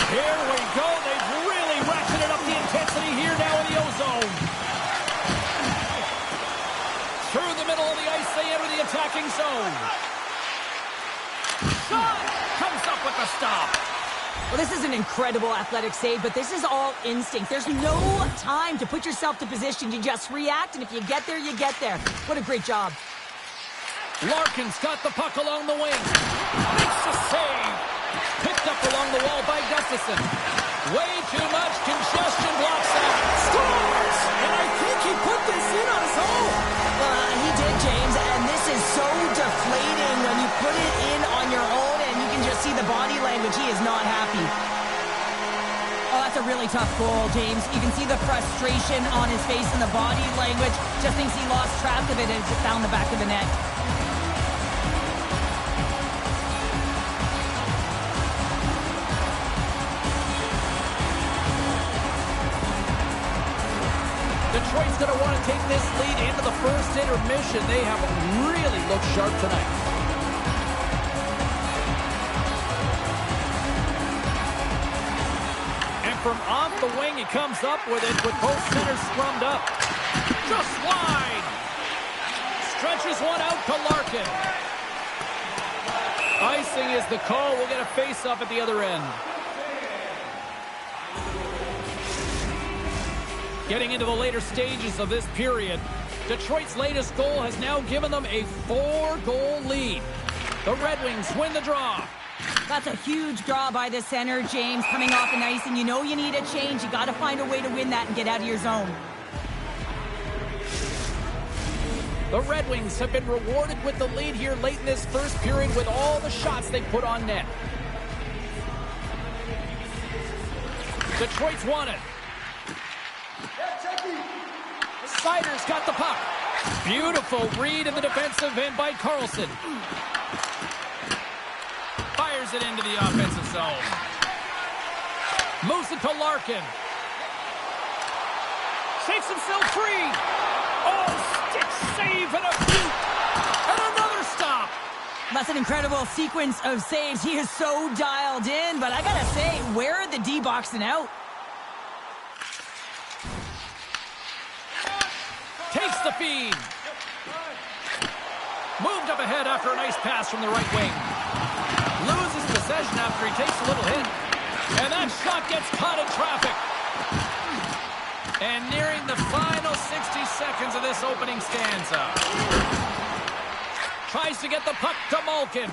Here we go. They've really ratcheted up the intensity here now in the O-zone. Through the middle of the ice, they enter the attacking zone. Shot comes up with the stop. Well, this is an incredible athletic save, but this is all instinct. There's no time to put yourself to position. You just react, and if you get there, you get there. What a great job. Larkin's got the puck along the wing. Makes the save. Picked up along the wall by Gustafsson. Way too much congestion blocks that. Scores! And I think he put this in on his own. He did, James, and this is so deflating when you put it in on your own, and you can just see the body language. He is not happy. Oh, that's a really tough goal, James. You can see the frustration on his face and the body language. Just thinks he lost track of it as it found the back of the net. Detroit's going to want to take this lead into the first intermission. They have really looked sharp tonight. And from off the wing, he comes up with it with both centers scrummed up. Just wide. Stretches one out to Larkin. Icing is the call. We'll get a face-off at the other end. Getting into the later stages of this period, Detroit's latest goal has now given them a 4-goal lead. The Red Wings win the draw. That's a huge draw by the center, James, coming off an ice, and you know you need a change. You got to find a way to win that and get out of your zone. The Red Wings have been rewarded with the lead here late in this first period with all the shots they put on net. Detroit's won it. Seider's got the puck. Beautiful read in the defensive end by Carlson. Fires it into the offensive zone. Moves it to Larkin. Shakes himself free. Oh, stick save and a boot. And another stop. That's an incredible sequence of saves. He is so dialed in, but I gotta say, where are the D-boxing out? Takes the feed. Moved up ahead after a nice pass from the right wing. Loses possession after he takes a little hit. And that shot gets caught in traffic. And nearing the final 60 seconds of this opening stanza. Tries to get the puck to Malkin.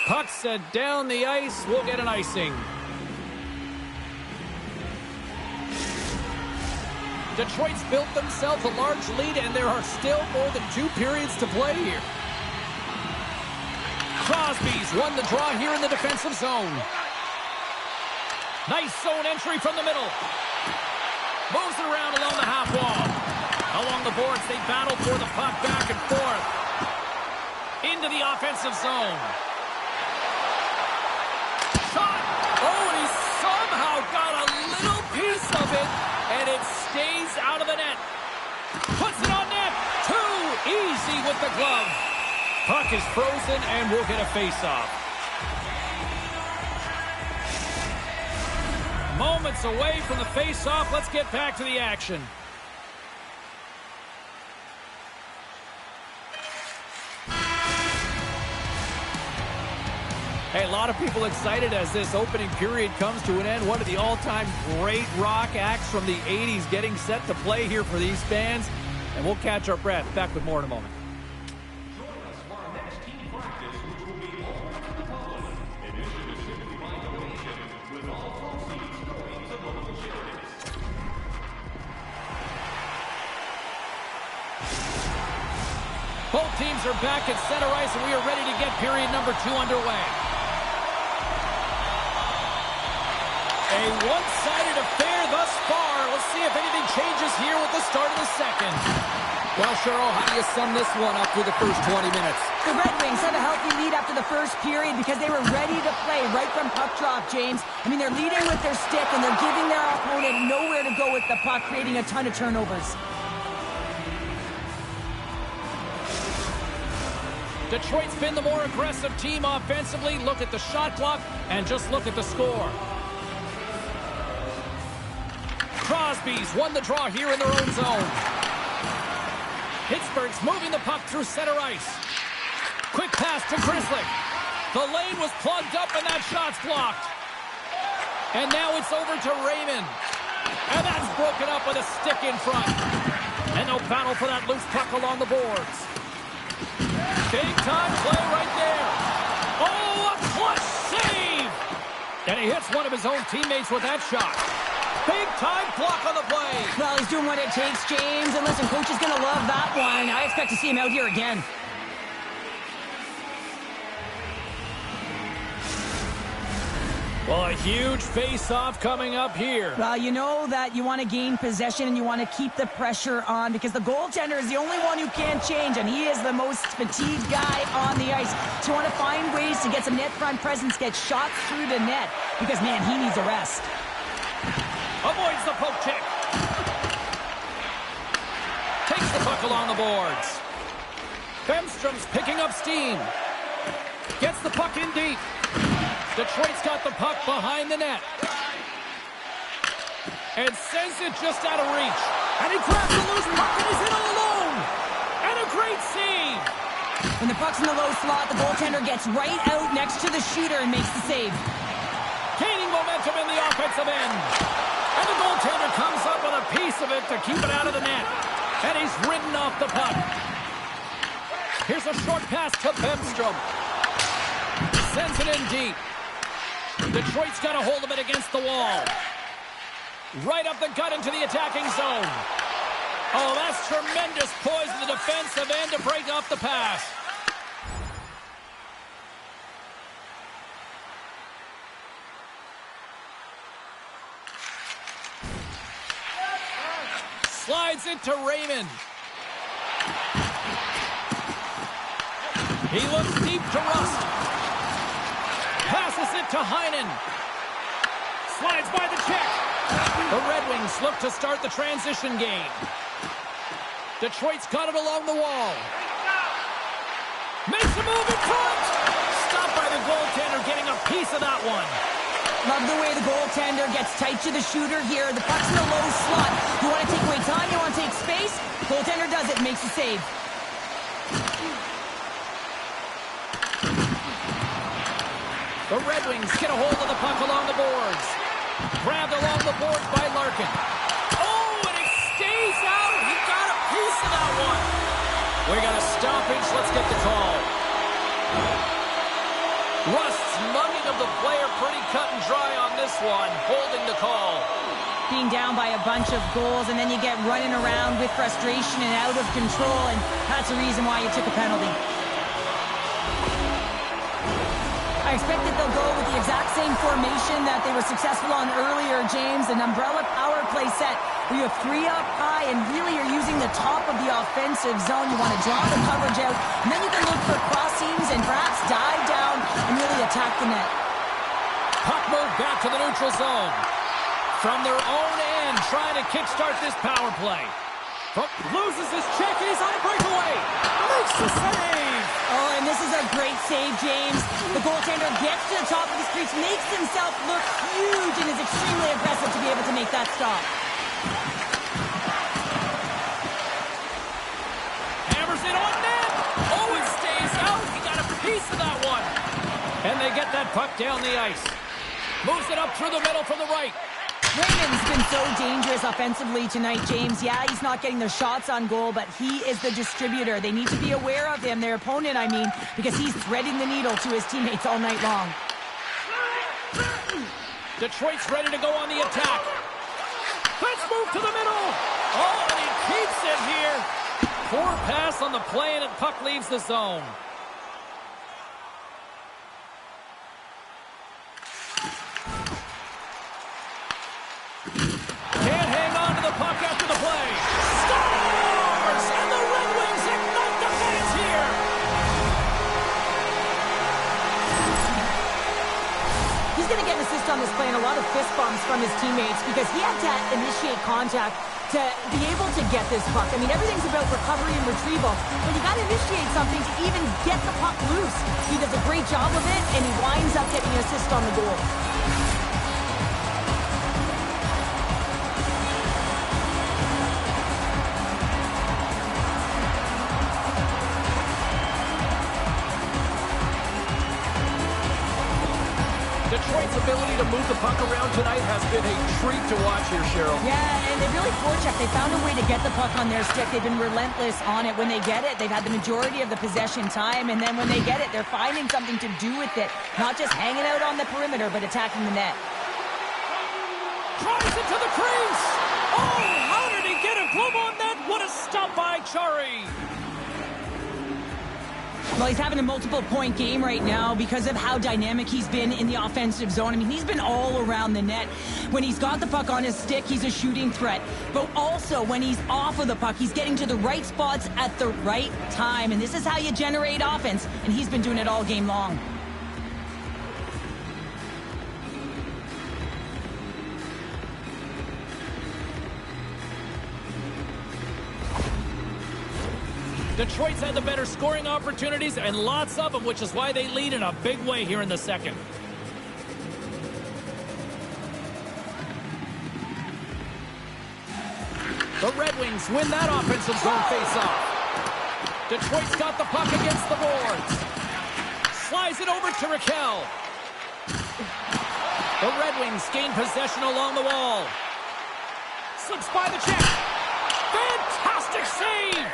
Puck set down the ice. We'll get an icing. Detroit's built themselves a large lead, and there are still more than 2 periods to play here. Crosby's won the draw here in the defensive zone. Nice zone entry from the middle. Moves it around along the half wall. Along the boards, they battle for the puck back and forth. Into the offensive zone. Shot! Oh, and he somehow got a little piece of it. And it stays out of the net. Puts it on net. Too easy with the glove. Puck is frozen, and we'll get a face-off. Moments away from the face-off. Let's get back to the action. Hey, a lot of people excited as this opening period comes to an end. One of the all-time great rock acts from the 80s getting set to play here for these fans. And we'll catch our breath. Back with more in a moment. Both teams are back at center ice, and we are ready to get period number 2 underway. A one-sided affair thus far. Let's see if anything changes here with the start of the second. Well, Cheryl, how do you sum this one up through the first 20 minutes? The Red Wings have a healthy lead after the first period because they were ready to play right from puck drop, James. I mean, they're leading with their stick, and they're giving their opponent nowhere to go with the puck, creating a ton of turnovers. Detroit's been the more aggressive team offensively. Look at the shot clock and just look at the score. Crosby's won the draw here in their own zone. Pittsburgh's moving the puck through center ice. Quick pass to Grizzly. The lane was plugged up and that shot's blocked. And now it's over to Raymond. And that's broken up with a stick in front. And no battle for that loose puck along the boards. Big time play right there. Oh, a clutch save! And he hits one of his own teammates with that shot. Big time block on the play. Well, he's doing what it takes, James. And listen, coach is going to love that one. I expect to see him out here again. Well, a huge face-off coming up here. Well, you know that you want to gain possession and you want to keep the pressure on because the goaltender is the only one who can't change, and he is the most fatigued guy on the ice. So you want to find ways to get some net front presence, get shots through the net because, man, he needs a rest. Avoids the poke check. on the boards. Bemstrom's picking up steam. Gets the puck in deep. Detroit's got the puck behind the net. And sends it just out of reach. And he grabs the loose puck and he's in all alone. And a great save. When the puck's in the low slot, the goaltender gets right out next to the shooter and makes the save. Gaining momentum in the offensive end. And the goaltender comes up with a piece of it to keep it out of the net. And he's ridden off the puck. Here's a short pass to Bemstrom. Sends it in deep. Detroit's got a hold of it against the wall. Right up the gut into the attacking zone. Oh, that's tremendous poise in the defensive end to break off the pass. Slides it to Raymond. He looks deep to Rust. Passes it to Heinen. Slides by the check. The Red Wings look to start the transition game. Detroit's got it along the wall. Makes a move in front. Stopped by the goaltender, getting a piece of that one. Love the way the goaltender gets tight to the shooter here. The puck's in a low slot. You want to take away time, you want to take space. Goaltender does it, makes the save. The Red Wings get a hold of the puck along the boards. Grabbed along the boards by Larkin. Oh, and it stays out. He got a piece of that one. We got a stoppage. Let's get the call. Rust's mugging of the player pretty cut and dry on this one, holding the call. Being down by a bunch of goals, and then you get running around with frustration and out of control, and that's the reason why you took a penalty. I expect that they'll go with the exact same formation that they were successful on earlier, James, an umbrella power play set where you have three up high and really are using the top of the offensive zone. You want to draw the coverage out, and then you can look for cross seams and perhaps dive down and really attack the net. Puck moved back to the neutral zone. From their own end, trying to kickstart this power play. Loses his check, and he's on a breakaway. Makes the save. Oh, and this is a great save, James. The goaltender gets to the top of the crease, makes himself look huge, and is extremely aggressive to be able to make that stop. Hammers it on net. Oh, it stays out. He got a piece of that one. And they get that puck down the ice. Moves it up through the middle from the right. Raymond's been so dangerous offensively tonight, James. Yeah, he's not getting the shots on goal, but he is the distributor. They need to be aware of him, their opponent, I mean, because he's threading the needle to his teammates all night long. Detroit's ready to go on the attack. Let's move to the middle. Oh, and he keeps it here. Poor pass on the play, and the puck leaves the zone. Can't hang on to the puck after the play. Scores! And the Red Wings ignite the fans here. He's going to get an assist on this play and a lot of fist bumps from his teammates because he had to initiate contact to be able to get this puck. I mean, everything's about recovery and retrieval, but you got to initiate something to even get the puck loose. He does a great job of it, and he winds up getting an assist on the goal. Detroit's ability to move the puck around tonight has been a treat to watch here, Cheryl. Yeah, and they really forecheck. They found a way to get the puck on their stick. They've been relentless on it. When they get it, they've had the majority of the possession time, and then when they get it, they're finding something to do with it. Not just hanging out on the perimeter, but attacking the net. Drives it to the crease. Oh, how did he get a glove on that? What a stop by Chari. Well, he's having a multiple-point game right now because of how dynamic he's been in the offensive zone. I mean, he's been all around the net. When he's got the puck on his stick, he's a shooting threat. But also, when he's off of the puck, he's getting to the right spots at the right time. And this is how you generate offense. And he's been doing it all game long. Detroit's had the better scoring opportunities and lots of them, which is why they lead in a big way here in the second. The Red Wings win that offensive zone faceoff. Detroit's got the puck against the boards. Slides it over to Raquel. The Red Wings gain possession along the wall. Slips by the check. Fantastic save!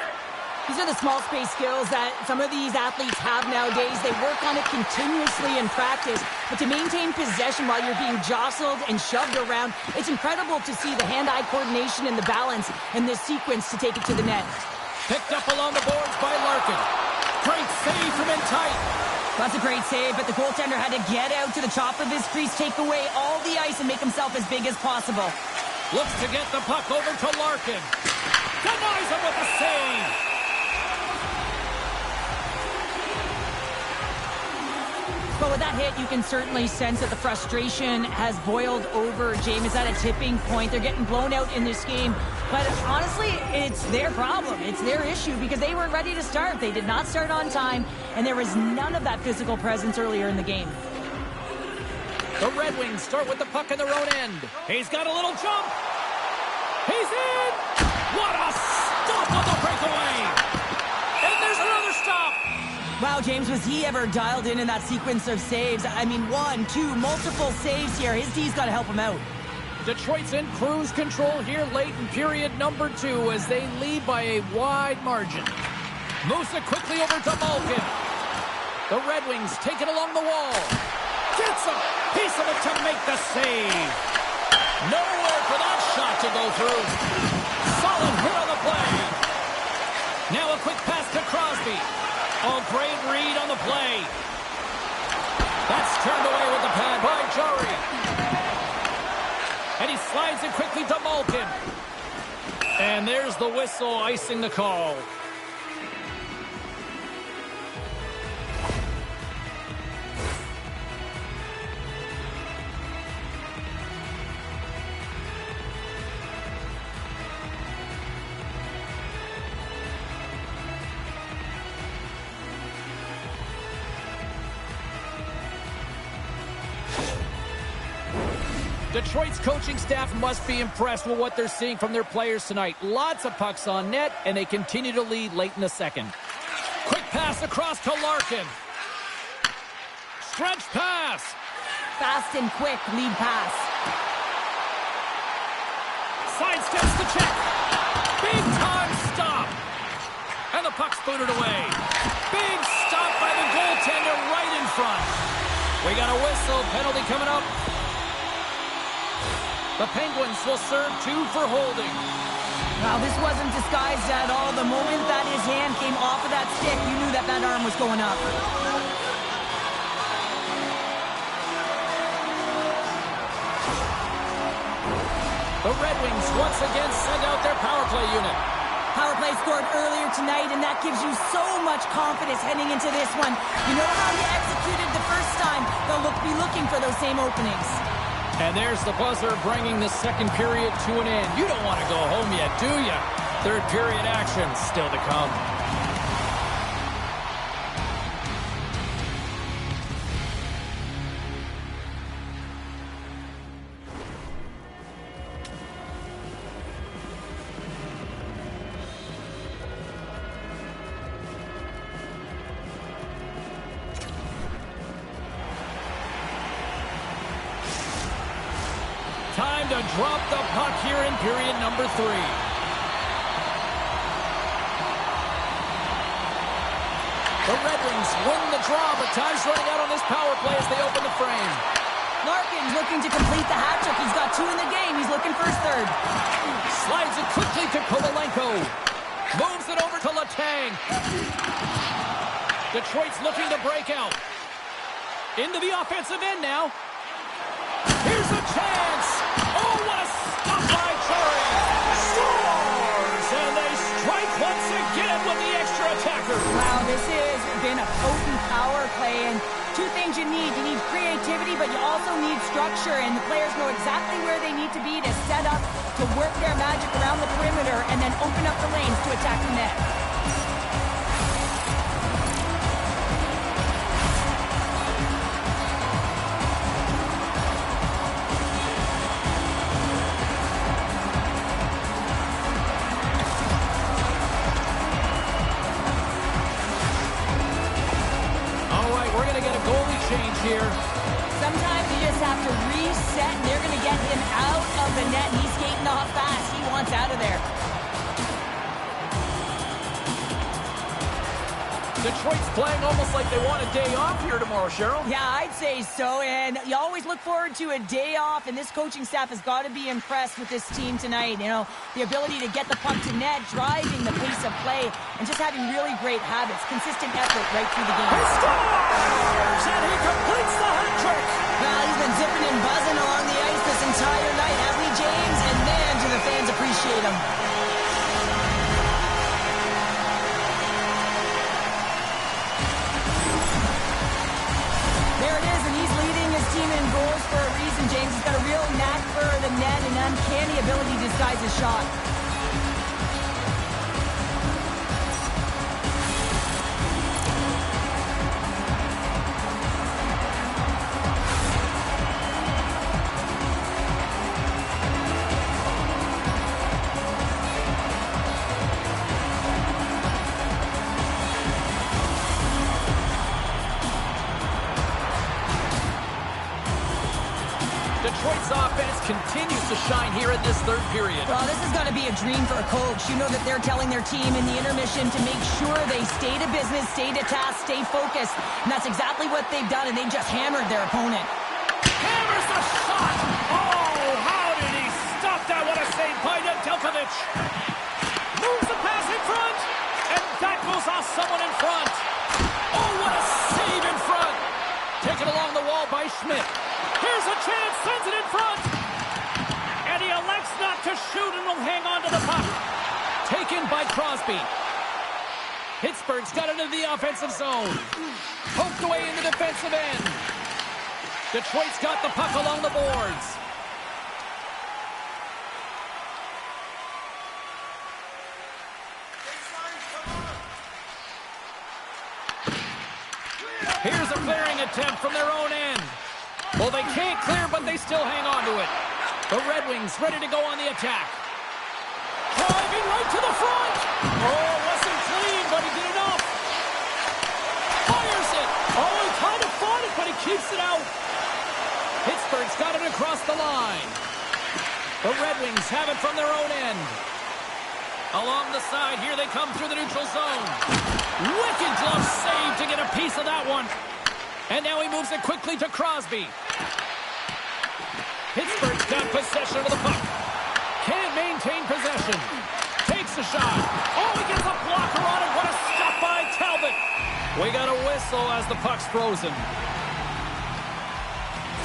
These are the small space skills that some of these athletes have nowadays. They work on it continuously in practice, but to maintain possession while you're being jostled and shoved around, it's incredible to see the hand-eye coordination and the balance in this sequence to take it to the net. Picked up along the boards by Larkin. Great save from in tight. That's a great save, but the goaltender had to get out to the top of his crease, take away all the ice, and make himself as big as possible. Looks to get the puck over to Larkin. Denies him with the save. But with that hit, you can certainly sense that the frustration has boiled over. James, at a tipping point. They're getting blown out in this game. But honestly, it's their problem. It's their issue because they weren't ready to start. They did not start on time, and there was none of that physical presence earlier in the game. The Red Wings start with the puck in their own end. He's got a little jump. He's in. What a stop on the breakaway. And there's another stop. Wow, James, was he ever dialed in that sequence of saves? I mean, 1, 2, multiple saves here. His D's got to help him out. Detroit's in cruise control here late in period number 2 as they lead by a wide margin. Moves it quickly over to Malkin. The Red Wings take it along the wall. Gets a piece of it to make the save. Nowhere for that shot to go through. Solid hit on the play. Now a quick pass to Crosby. Oh, great read on the play. That's turned away with the pad by Jari. And he slides it quickly to Malkin. And there's the whistle icing the call. Detroit's coaching staff must be impressed with what they're seeing from their players tonight. Lots of pucks on net, and they continue to lead late in the second. Quick pass across to Larkin. Stretch pass. Fast and quick lead pass. Sidesteps the check. Big time stop. And the puck's booted away. Big stop by the goaltender right in front. We got a whistle. Penalty coming up. The Penguins will serve 2 for holding. Wow, this wasn't disguised at all. The moment that his hand came off of that stick, you knew that that arm was going up. The Red Wings once again send out their power play unit. Power play scored earlier tonight, and that gives you so much confidence heading into this one. You know how you executed the first time. They'll be looking for those same openings. And there's the buzzer bringing the second period to an end. You don't want to go home yet, do you? Third period action still to come. Time to drop the puck here in period number 3. The Red Wings win the draw, but time's running out on this power play as they open the frame. Larkin's looking to complete the hat trick. He's got 2 in the game. He's looking for his third. Slides it quickly to Kovalenko. Moves it over to Letang. Detroit's looking to break out. Into the offensive end now. Here's a chance. Oh, what a stop by Jari. Scores! And they strike once again with the extra attacker. Wow, this has been a potent power play. And 2 things you need. You need creativity, but you also need structure. And the players know exactly where they need to be to set up, to work their magic around the perimeter, and then open up the lanes to attack the net. Here. Sometimes you just have to reset, and they're going to get him out of the net. He's skating off fast. He wants out of there. Detroit's playing almost like they want a day off here tomorrow, Cheryl. Yeah, I'd say so, and you always look forward to a day off, and this coaching staff has got to be impressed with this team tonight. You know, the ability to get the puck to net, driving the pace of play, and just having really great habits, consistent effort right through the game. He scores, and he completes the hat trick. Well, he's been zipping and buzzing along the ice this entire night, hasn't he, James? And man, do the fans appreciate him. There it is, and he's leading his team in goals for a reason, James. He's got a real knack for the net and uncanny ability to disguise his shot. Detroit's offense continues to shine here in this third period. Well, this is going to be a dream for a coach. You know that they're telling their team in the intermission to make sure they stay to business, stay to task, stay focused. And that's exactly what they've done, and they just hammered their opponent. Hammers the shot! Oh, how did he stop that? What a save by Nedeljkovic! Moves the pass in front, and that goes off someone in front. Oh, what a save in front! Taken along the wall by Schmidt. Here's a chance, sends it in front. And he elects not to shoot and will hang on to the puck. Taken by Crosby. Pittsburgh's got it into the offensive zone. Poked away in the defensive end. Detroit's got the puck along the boards. Here's a clearing attempt from their own end. Well, they can't clear, but they still hang on to it. The Red Wings ready to go on the attack. Driving right to the front. Oh, wasn't clean, but he did enough. Fires it. Oh, he kind of fought it, but he keeps it out. Pittsburgh's got it across the line. The Red Wings have it from their own end. Along the side, here they come through the neutral zone. Wicked glove save to get a piece of that one. And now he moves it quickly to Crosby. Pittsburgh's got possession of the puck. Can't maintain possession. Takes a shot. Oh, he gets a blocker on it. What a stop by Talbot. We got a whistle as the puck's frozen.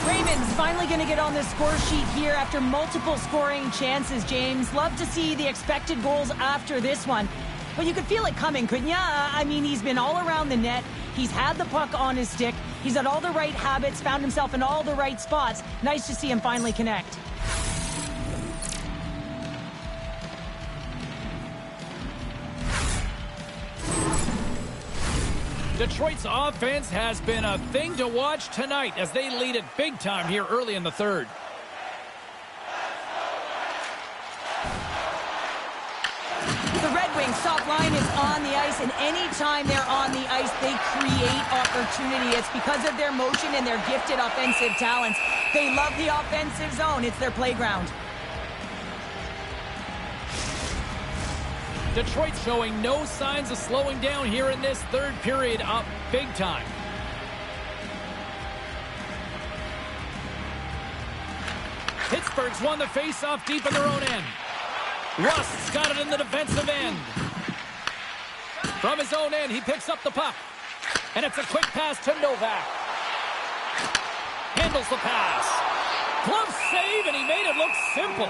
Raymond's finally going to get on the score sheet here after multiple scoring chances, James. Love to see the expected goals after this one. But you could feel it coming, couldn't you? I mean, he's been all around the net. He's had the puck on his stick. He's had all the right habits, found himself in all the right spots. Nice to see him finally connect. Detroit's offense has been a thing to watch tonight as they lead it big time here early in the third. The Red Wings top line is on the ice, and anytime they're on the ice, they create opportunity. It's because of their motion and their gifted offensive talents. They love the offensive zone. It's their playground. Detroit showing no signs of slowing down here in this third period, up big time. Pittsburgh's won the face-off deep in their own end. Rust's got it in the defensive end. From his own end, he picks up the puck. And it's a quick pass to Novak. Handles the pass. Glove save, and he made it look simple.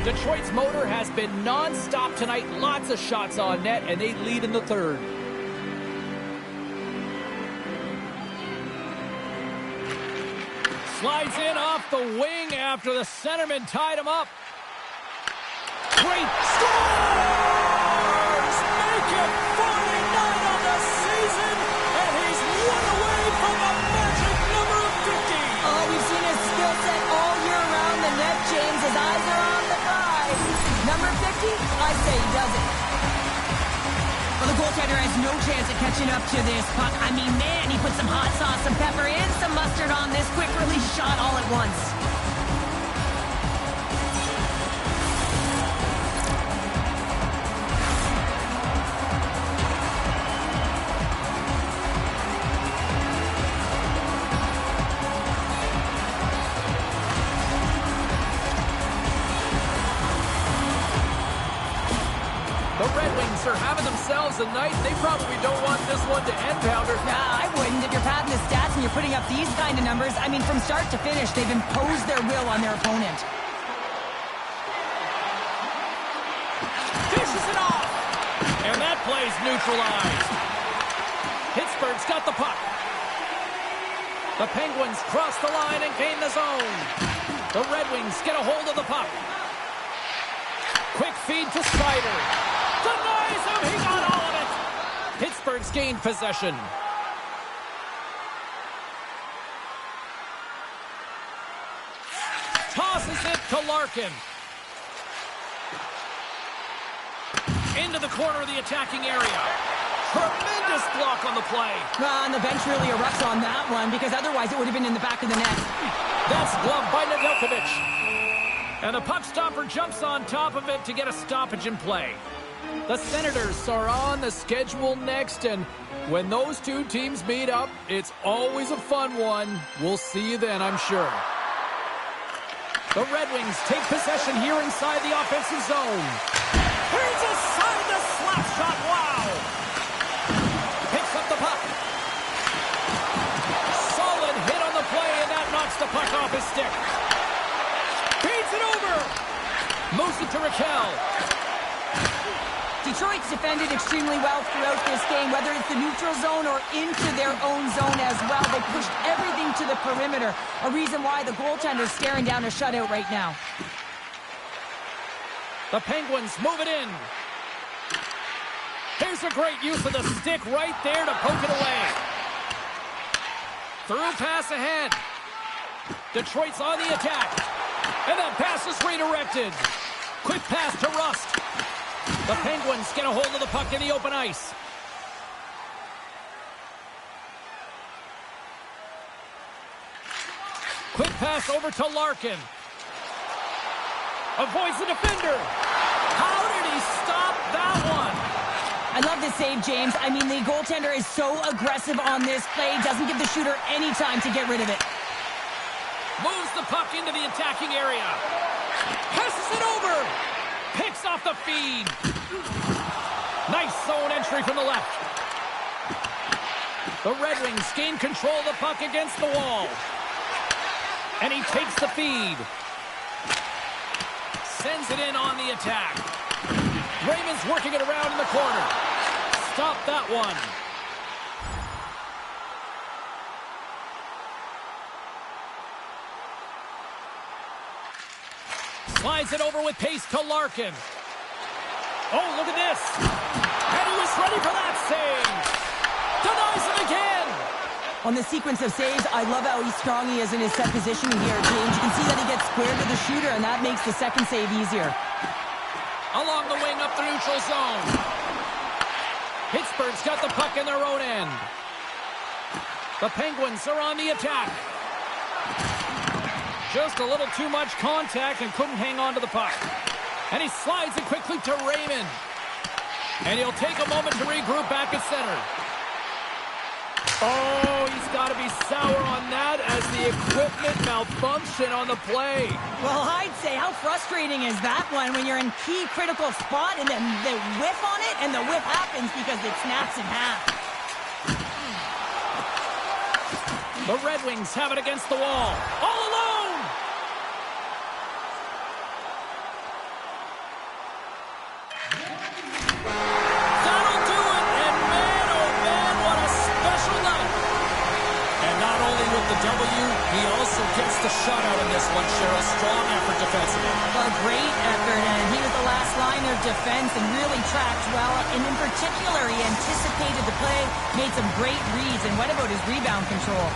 Detroit's motor has been non-stop tonight. Lots of shots on net, and they lead in the third. Slides in off the wing after the centerman tied him up. Great. Scores! Make it 49 on the season, and he's one away from the magic number of 50. Oh, we've seen his skill set all year around the net, James. His eyes are on the prize. Number 50, I say he does it. Well, the goaltender has no chance of catching up to this puck. I mean, man, he put some hot sauce, some pepper, and some mustard on this quick release shot all at once. The Red Wings are having themselves a night. They probably don't want this one to end, Pounder. Nah, I wouldn't. If you're padding the stats and you're putting up these kind of numbers, I mean, from start to finish, they've imposed their will on their opponent. Dishes it off. And that play's neutralized. Pittsburgh's got the puck. The Penguins cross the line and gain the zone. The Red Wings get a hold of the puck. Quick feed to Strider. Denies him. He got all of it. Pittsburgh's gained possession. Tosses it to Larkin. Into the corner of the attacking area. Tremendous block on the play. And the bench really erupts on that one, because otherwise it would have been in the back of the net. That's gloved by Nedeljkovic. And the puck stopper jumps on top of it to get a stoppage in play. The Senators are on the schedule next, and when those two teams meet up, it's always a fun one. We'll see you then, I'm sure. The Red Wings take possession here inside the offensive zone. Here's aside the slap shot. Wow! Picks up the puck. Solid hit on the play, and that knocks the puck off his stick. Feeds it over. Moves it to Raquel. Detroit's defended extremely well throughout this game, whether it's the neutral zone or into their own zone as well. They pushed everything to the perimeter, a reason why the goaltender's staring down a shutout right now. The Penguins move it in. Here's a great use of the stick right there to poke it away. Through pass ahead. Detroit's on the attack. And that pass is redirected. Quick pass to Rust. The Penguins get a hold of the puck in the open ice. Quick pass over to Larkin. Avoids the defender. How did he stop that one? I love this save, James. I mean, the goaltender is so aggressive on this play. Doesn't give the shooter any time to get rid of it. Moves the puck into the attacking area. Passes it over. Picks off the feed. Nice zone entry from the left. The Red Wings gain control of the puck against the wall. And he takes the feed. Sends it in on the attack. Raymond's working it around in the corner. Stop that one. Slides it over with pace to Larkin. Oh, look at this. And he was ready for that save. Denies him again. On the sequence of saves, I love how strong he is in his set positioning here, James. You can see that he gets square to the shooter, and that makes the second save easier. Along the wing up the neutral zone. Pittsburgh's got the puck in their own end. The Penguins are on the attack. Just a little too much contact and couldn't hang on to the puck. And he slides it quickly to Raymond. And he'll take a moment to regroup back at center. Oh, he's got to be sour on that as the equipment malfunction on the play. Well, I'd say, how frustrating is that one when you're in key critical spot and then the whiff on it, and the whiff happens because it snaps in half. The Red Wings have it against the wall. All alone! That'll do it! And man, oh man, what a special night! And not only with the W, he also gets shutout in this one, Cheryl. Strong effort defensively. A great effort, and he was the last line of defense and really tracked well. And in particular, he anticipated the play, made some great reads, and what about his rebound control?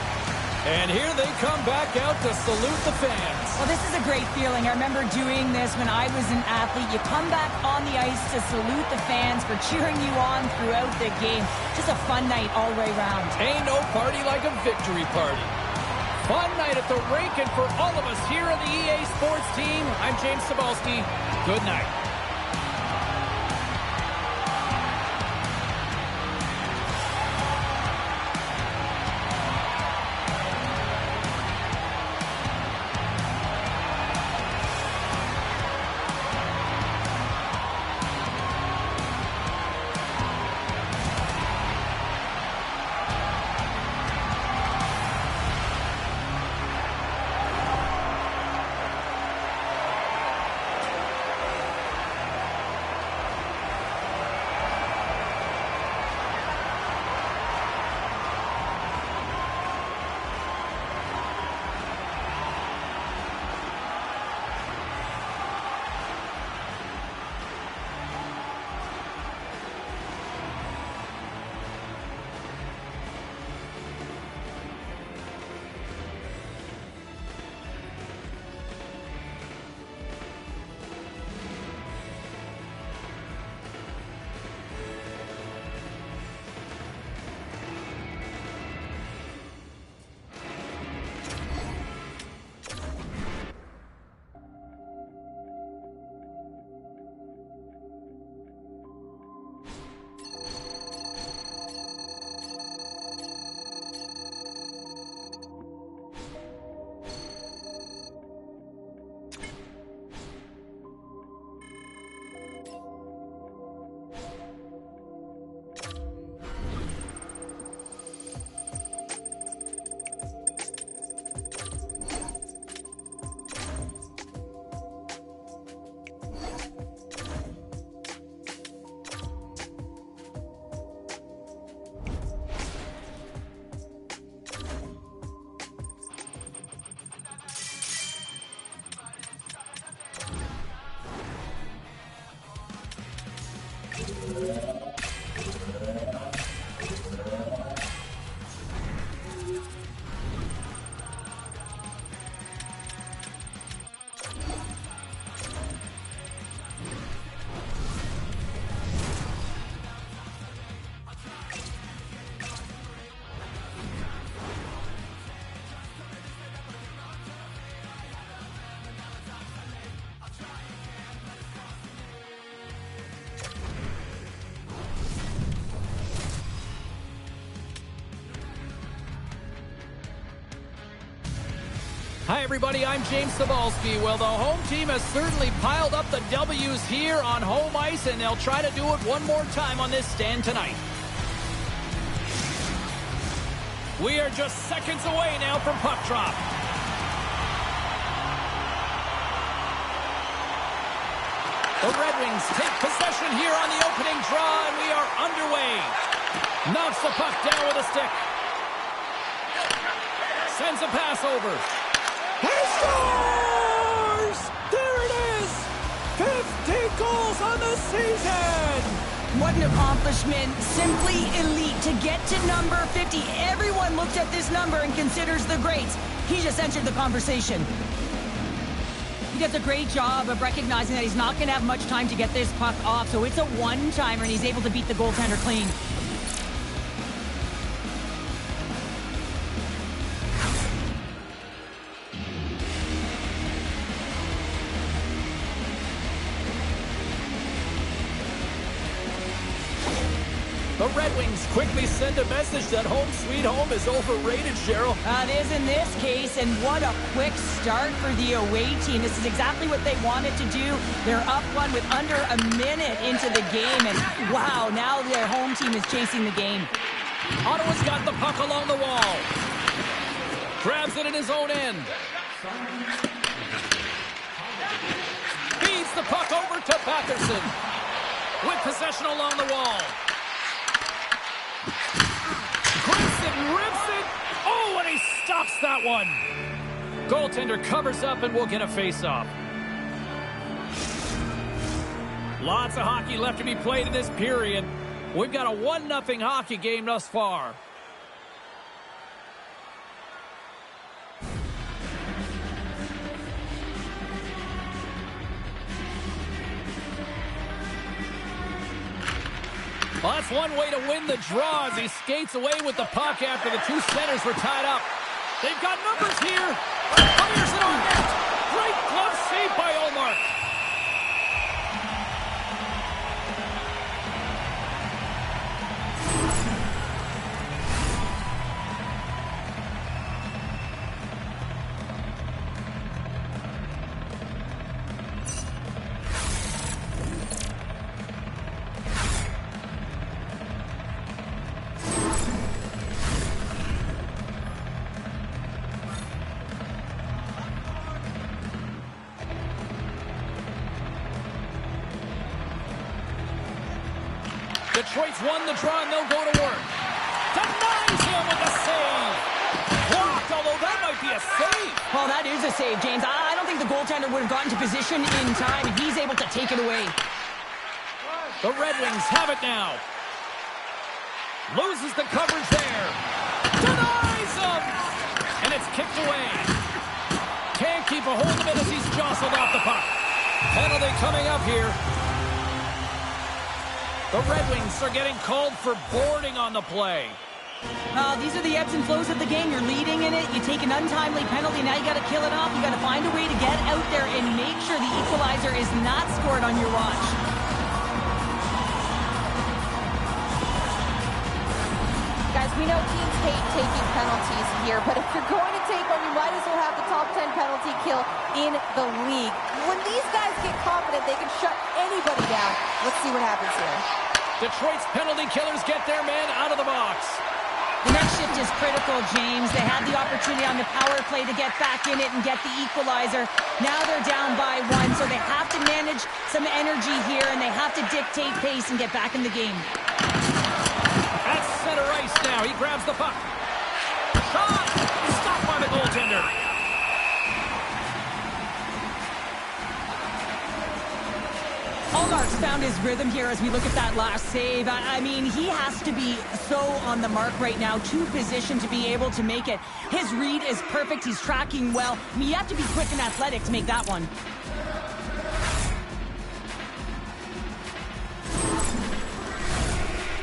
And here they come back out to salute the fans. Well, this is a great feeling. I remember doing this when I was an athlete. You come back on the ice to salute the fans for cheering you on throughout the game. Just a fun night all the way around. Ain't no party like a victory party. Fun night at the rink, and for all of us here on the EA Sports team, I'm James Cebulski. Good night. Hi, everybody. I'm James Cebulski. Well, the home team has certainly piled up the W's here on home ice, and they'll try to do it one more time on this stand tonight. We are just seconds away now from puck drop. The Red Wings take possession here on the opening draw, and we are underway. Knocks the puck down with a stick. Sends a pass over. He scores! There it is! 50 goals on the season! What an accomplishment. Simply elite to get to number 50. Everyone looks at this number and considers the greats. He just entered the conversation. He does a great job of recognizing that he's not going to have much time to get this puck off, so it's a one-timer, and he's able to beat the goaltender clean. The Red Wings quickly send a message that home sweet home is overrated, Cheryl. It is in this case, and what a quick start for the away team. This is exactly what they wanted to do. They're up one with under a minute into the game, and wow, now their home team is chasing the game. Ottawa's got the puck along the wall. Grabs it in his own end. Feeds the puck over to Patterson. With possession along the wall. Grips it, rips it. Oh, and he stops that one. Goaltender covers up and we'll get a face-off. Lots of hockey left to be played in this period. We've got a 1-0 hockey game thus far. Well, that's one way to win the draw as he skates away with the puck after the two centers were tied up. They've got numbers here. Fires it on net. Great glove save by Omar. Detroit's won the draw, and they'll go to work. Denies him with a save. Blocked, although that might be a save. Well, that is a save, James. I don't think the goaltender would have gotten to position in time, and he's able to take it away. The Red Wings have it now. Loses the coverage there. Denies him. And it's kicked away. Can't keep a hold of it as he's jostled off the puck. Penalty coming up here. The Red Wings are getting called for boarding on the play. These are the ebbs and flows of the game. You're leading in it. You take an untimely penalty. Now you got to kill it off. You got to find a way to get out there and make sure the equalizer is not scored on your watch. Guys, we know teams hate taking penalties here, but if you're going to take one, you might as well have the top 10 penalty kill in the league. When these guys get confident, they can shut anybody down. Let's see what happens here. Detroit's penalty killers get their man out of the box. The next shift is critical, James. They had the opportunity on the power play to get back in it and get the equalizer. Now they're down by 1, so they have to manage some energy here, and they have to dictate pace and get back in the game. At center ice now. He grabs the puck. Shot! Stopped by the goaltender. Allmark's found his rhythm here as we look at that last save. I mean, he has to be so on the mark right now, to position to be able to make it. His read is perfect. He's tracking well. I mean, you have to be quick and athletic to make that one.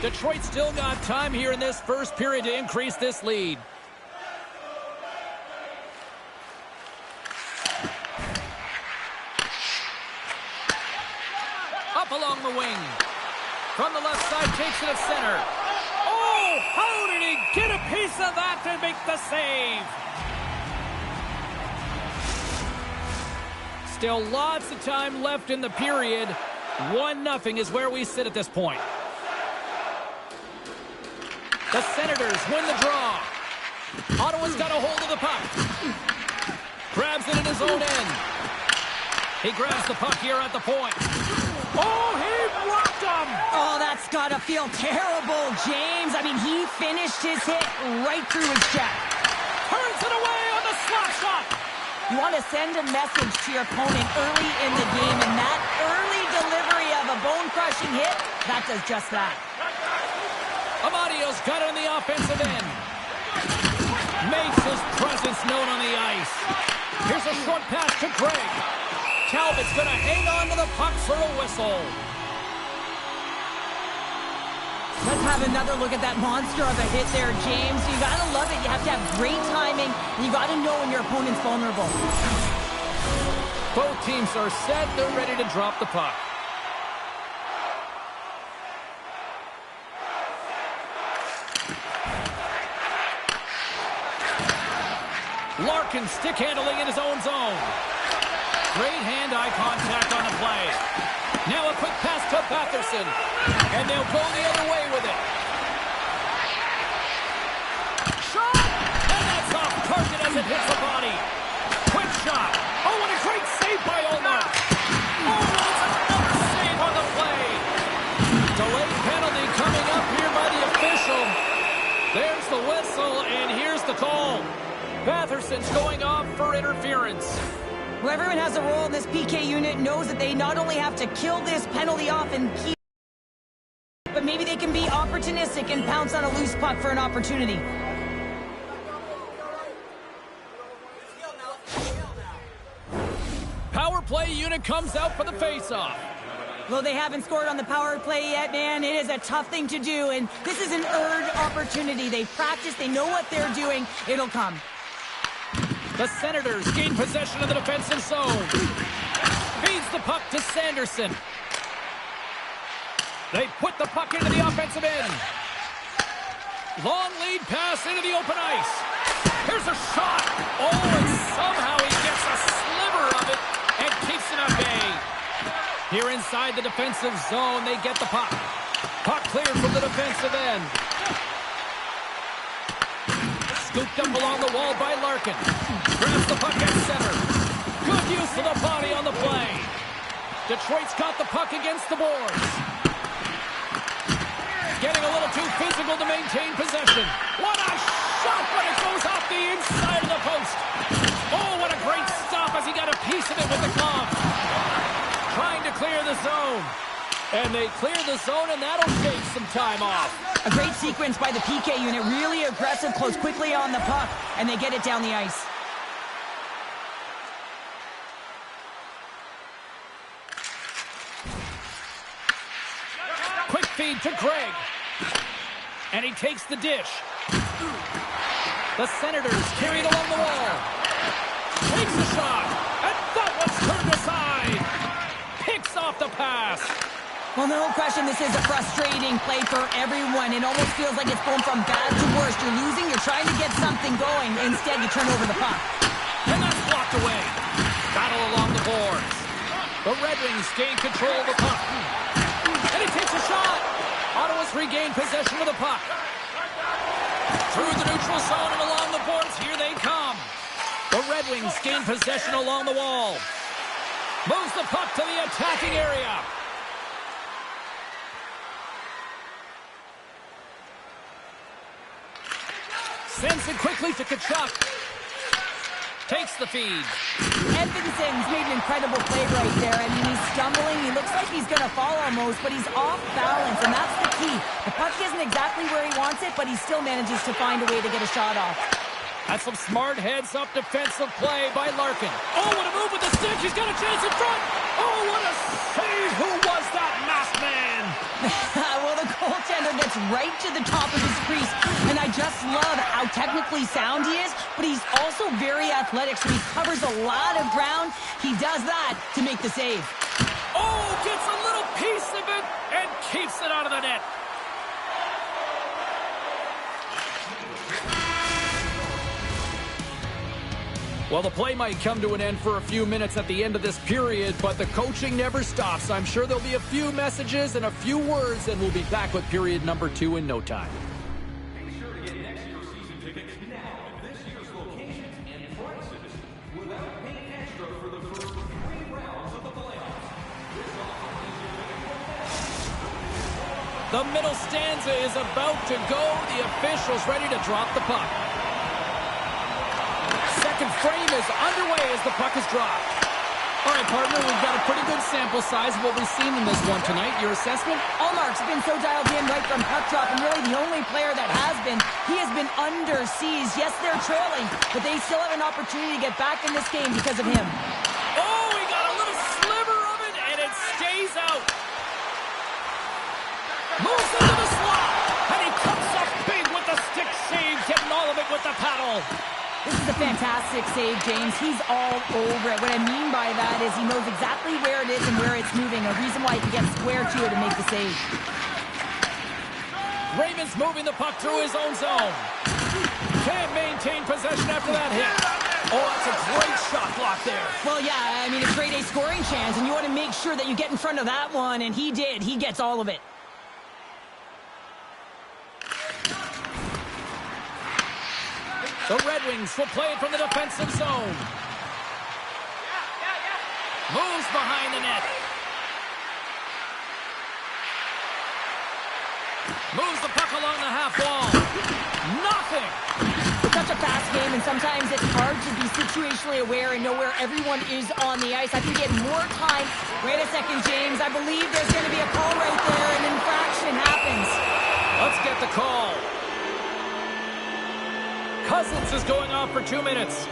Detroit still got time here in this first period to increase this lead. Up along the wing. From the left side, takes it at center. Oh, how did he get a piece of that to make the save? Still lots of time left in the period. 1-0 is where we sit at this point. The Senators win the draw. Ottawa's got a hold of the puck. Grabs it in his own end. He grabs the puck here at the point. Oh, he blocked him! Oh, that's got to feel terrible, James. I mean, he finished his hit right through his check. Turns it away on the slap shot. You want to send a message to your opponent early in the game, and that early delivery of a bone-crushing hit, that does just that. Amadio's got it on the offensive end. Makes his presence known on the ice. Here's a short pass to Craig. Talbot's going to hang on to the puck for a whistle. Let's have another look at that monster of a hit there, James. You got to love it. You have to have great timing, and you got to know when your opponent's vulnerable. Both teams are set. They're ready to drop the puck. Larkin stick handling in his own zone. Great hand-eye contact on the play. Now a quick pass to Batherson. And they'll go the other way with it. Shot! And that's off target as it hits the body. Quick shot. Oh, what a great save by Omar. Oh, that's another save on the play. Delayed penalty coming up here by the official. There's the whistle, and here's the call. Batherson Sanderson's going off for interference. Well, everyone has a role in this PK unit, knows that they not only have to kill this penalty off and keep, but maybe they can be opportunistic and pounce on a loose puck for an opportunity. Power play unit comes out for the face-off. Though they haven't scored on the power play yet, man, it is a tough thing to do, and this is an earned opportunity. They practice, they know what they're doing. It'll come. The Senators gain possession of the defensive zone. Feeds the puck to Sanderson. They put the puck into the offensive end. Long lead pass into the open ice. Here's a shot. Oh, and somehow he gets a sliver of it and keeps it at bay. Here inside the defensive zone, they get the puck. Puck cleared from the defensive end. Scooped up along the wall by Larkin. Grabs the puck at center. Good use of the body on the play. Detroit's got the puck against the boards. Getting a little too physical to maintain possession. What a shot, but it goes off the inside of the post. Oh, what a great stop as he got a piece of it with the glove. Trying to clear the zone. And they clear the zone, and that'll shave some time off. A great sequence by the PK unit. Really aggressive, close quickly on the puck, and they get it down the ice. Quick feed to Greg. And he takes the dish. The Senators carry it along the wall. Takes the shot. And that one's turned aside. Picks off the pass. Well, no question, this is a frustrating play for everyone. It almost feels like it's going from bad to worse. You're losing, you're trying to get something going. Instead, you turn over the puck. And that's blocked away. Battle along the boards. The Red Wings gain control of the puck. And he takes a shot. Ottawa's regained possession of the puck. Through the neutral zone and along the boards, here they come. The Red Wings gain possession along the wall. Moves the puck to the attacking area. Sends it quickly to Kachuk. Takes the feed. Edvinson's made an incredible play right there. I mean, he's stumbling. He looks like he's going to fall almost, but he's off balance, and that's the key. The puck isn't exactly where he wants it, but he still manages to find a way to get a shot off. That's some smart heads-up defensive play by Larkin. Oh, what a move with the stick. He's got a chance in front. Oh, what a save. Who was that masked man? Well, the goaltender gets right to the top of his crease, and I just love how technically sound he is, but he's also very athletic, so he covers a lot of ground. He does that to make the save. Oh, gets a little piece of it and keeps it out of the net. Well, the play might come to an end for a few minutes at the end of this period, but the coaching never stops. I'm sure there'll be a few messages and a few words, and we'll be back with period number 2 in no time. Be sure to get next year's season tickets now at this year's locations and prices without paying extra for the first 3 rounds of the playoffs. The middle stanza is about to go. The official's ready to drop the puck. Second frame is underway as the puck is dropped. All right, partner, we've got a pretty good sample size of what we've seen in this one tonight. Your assessment? Allmark's been so dialed in right from puck drop, and really the only player that has been. He has been under siege. Yes, they're trailing, but they still have an opportunity to get back in this game because of him. Oh, he got a little sliver of it, and it stays out. Moves into the slot, and he comes up big with the stick save, getting all of it with the paddle. This is a fantastic save, James. He's all over it. What I mean by that is he knows exactly where it is and where it's moving. A reason why he can get square to it and make the save. Raymond's moving the puck through his own zone. Can't maintain possession after that hit. Oh, that's a great shot block there. Well, yeah, I mean, it's grade A scoring chance, and you want to make sure that you get in front of that one, and he did. He gets all of it. The Red Wings will play it from the defensive zone. Moves behind the net. Moves the puck along the half wall. Nothing. Such a fast game, and sometimes it's hard to be situationally aware and know where everyone is on the ice. I think get more time. Wait a second, James. I believe there's going to be a call right there. An infraction happens. Let's get the call. Cousins is going off for 2 minutes.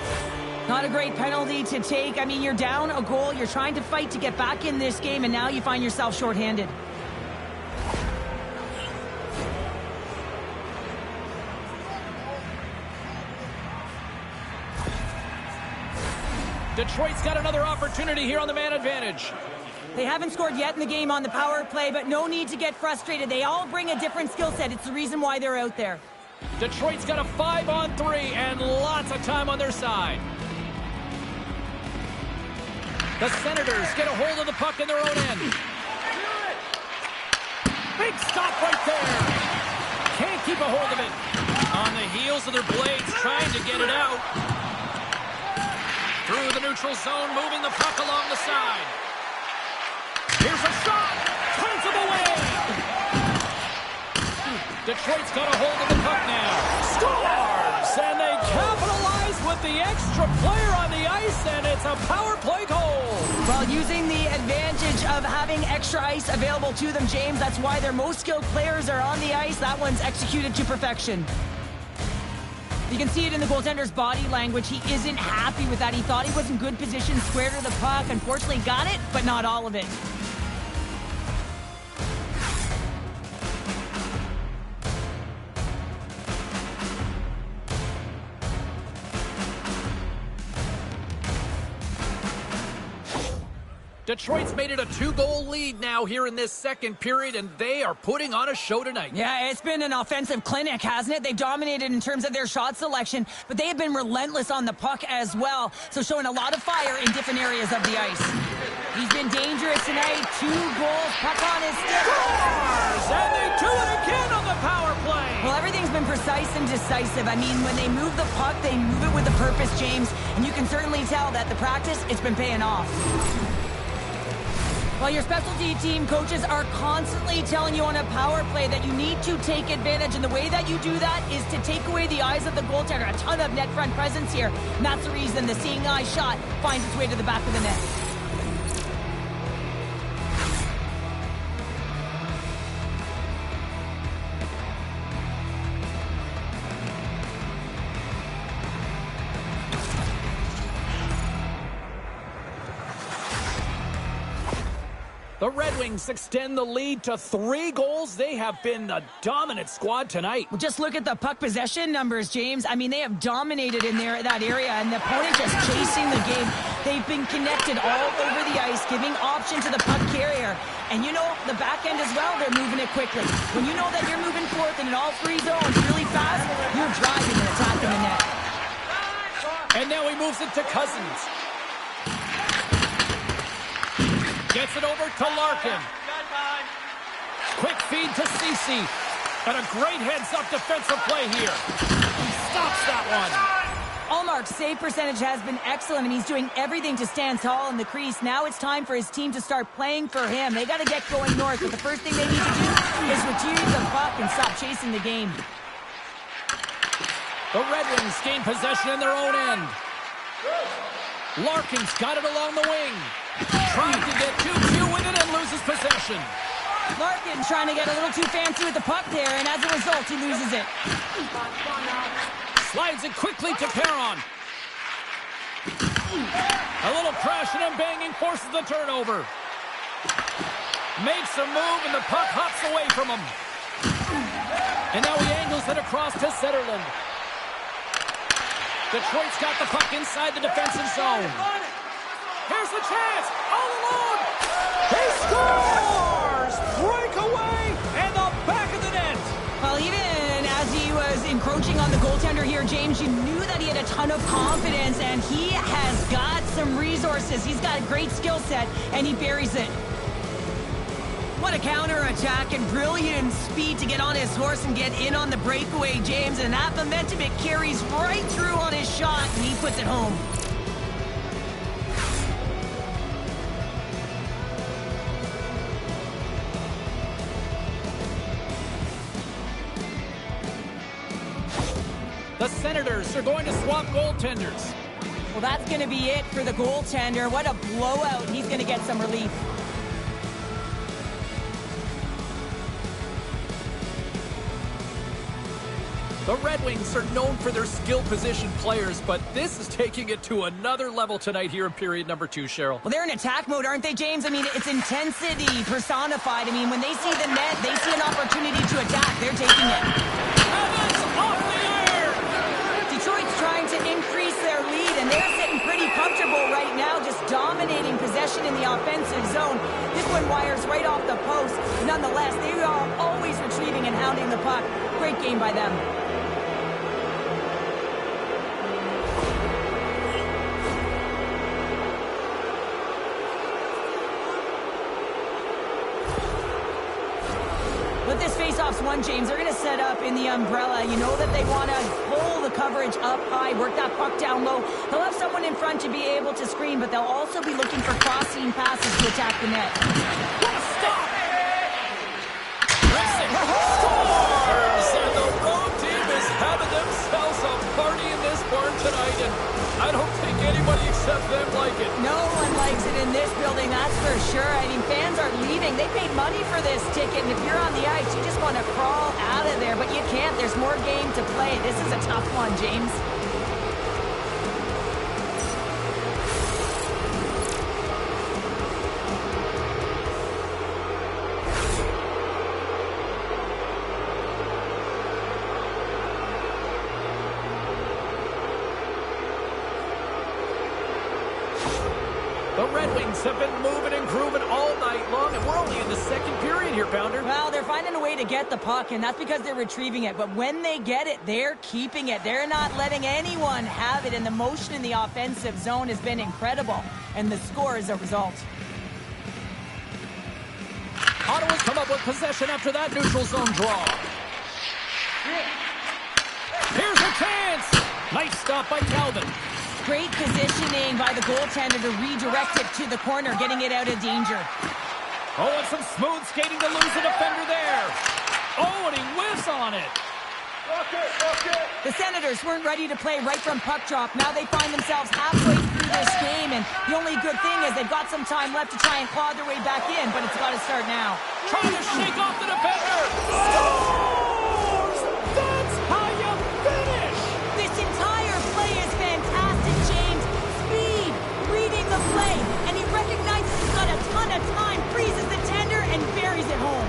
Not a great penalty to take. I mean, you're down a goal. You're trying to fight to get back in this game, and now you find yourself shorthanded. Detroit's got another opportunity here on the man advantage. They haven't scored yet in the game on the power play, but no need to get frustrated. They all bring a different skill set. It's the reason why they're out there. Detroit's got a 5-on-3 and lots of time on their side. The Senators get a hold of the puck in their own end. Big stop right there. Can't keep a hold of it. On the heels of their blades, trying to get it out. Through the neutral zone, moving the puck along the side. Here's a shot. Turns it away. Detroit's got a hold of the puck now. Scores! And they capitalize with the extra player on the ice, and it's a power play goal. Well, using the advantage of having extra ice available to them, James, that's why their most skilled players are on the ice. That one's executed to perfection. You can see it in the goaltender's body language. He isn't happy with that. He thought he was in good position, square to the puck. Unfortunately, got it, but not all of it. Detroit's made it a 2-goal lead now here in this second period, and they are putting on a show tonight. Yeah, it's been an offensive clinic, hasn't it? They've dominated in terms of their shot selection, but they have been relentless on the puck as well, so showing a lot of fire in different areas of the ice. He's been dangerous tonight. 2 goals, puck on his stick. Scores! And they do it again on the power play. Well, everything's been precise and decisive. I mean, when they move the puck, they move it with a purpose, James, and you can certainly tell that the practice, it's been paying off. Well, your specialty team coaches are constantly telling you on a power play that you need to take advantage, and the way that you do that is to take away the eyes of the goaltender. A ton of net front presence here, and that's the reason the seeing eye shot finds its way to the back of the net. The Red Wings extend the lead to 3 goals. They have been the dominant squad tonight. Well, just look at the puck possession numbers, James. I mean, they have dominated in that area, and the opponent just chasing the game. They've been connected all over the ice, giving option to the puck carrier. And you know, the back end as well, they're moving it quickly. When you know that you're moving forth in all 3 zones really fast, you're driving and attacking the net. And now he moves it to Cousins. Gets it over to Larkin. Quick feed to Ceci. And a great heads-up defensive play here. He stops that one. Allmark's save percentage has been excellent, and he's doing everything to stand tall in the crease. Now it's time for his team to start playing for him. They got to get going north, but the first thing they need to do is retrieve the puck and stop chasing the game. The Red Wings gain possession in their own end. Larkin's got it along the wing. Trying to get too cute with it and loses possession. Larkin trying to get a little too fancy with the puck there, and as a result, he loses it. Slides it quickly to Perron. A little crashing and banging forces the turnover. Makes a move, and the puck hops away from him. And now he angles it across to Zetterlund. Detroit's got the puck inside the defensive zone. Here's the chance, all alone. He scores! Breakaway, and the back of the net. Well, even as he was encroaching on the goaltender here, James, you knew that he had a ton of confidence, and he has got some resources. He's got a great skill set, and he buries it. What a counter-attack and brilliant speed to get on his horse and get in on the breakaway, James. And that momentum, it carries right through on his shot, and he puts it home. The The Senators are going to swap goaltenders. Well, that's going to be it for the goaltender. What a blowout. He's going to get some relief. The Red Wings are known for their skill position players, but this is taking it to another level tonight here in period number 2, Cheryl. Well, they're in attack mode, aren't they, James? I mean, it's intensity personified. I mean, when they see the net, they see an opportunity to attack. They're taking it. And that's off the air! Detroit's trying to increase their lead, and they're sitting pretty comfortable right now, just dominating possession in the offensive zone. This one wires right off the post. Nonetheless, they are always retrieving and hounding the puck. Great game by them. With this face-off's won, James, they're going to set up in the umbrella. You know that they want to pull the coverage up high, work that puck down low. They'll have someone in front to be able to screen, but they'll also be looking for crossing passes to attack the net. What a stop! Racing scores! And the road team is having themselves a party in this barn tonight, and I don't think anybody except them like it. No one likes it in this building, that's for sure. I mean, fans are leaving. They paid money for this ticket, and if you're on the ice, you just want to crawl out of there, but you can't. There's more game to play. This is a tough one, James. The Red Wings have been moving and grooving all night long, and we're only in the second period here, Pounder. Well, they're finding a way to get the puck, and that's because they're retrieving it. But when they get it, they're keeping it. They're not letting anyone have it, and the motion in the offensive zone has been incredible. And the score is a result. Ottawa's come up with possession after that neutral zone draw. Here's a chance! Nice stop by Calvin. Great positioning by the goaltender to redirect it to the corner, getting it out of danger. Oh, and some smooth skating to lose the defender there. Oh, and he whiffs on it. The Senators weren't ready to play right from puck drop. Now they find themselves halfway through this game, and the only good thing is they've got some time left to try and claw their way back in, but it's got to start now. Trying to shake off the defender. Scores! That's how you finish! This entire play is fantastic, James. Speed, reading the play, and he recognizes he's got a ton of time, freezes the tender, and buries it home.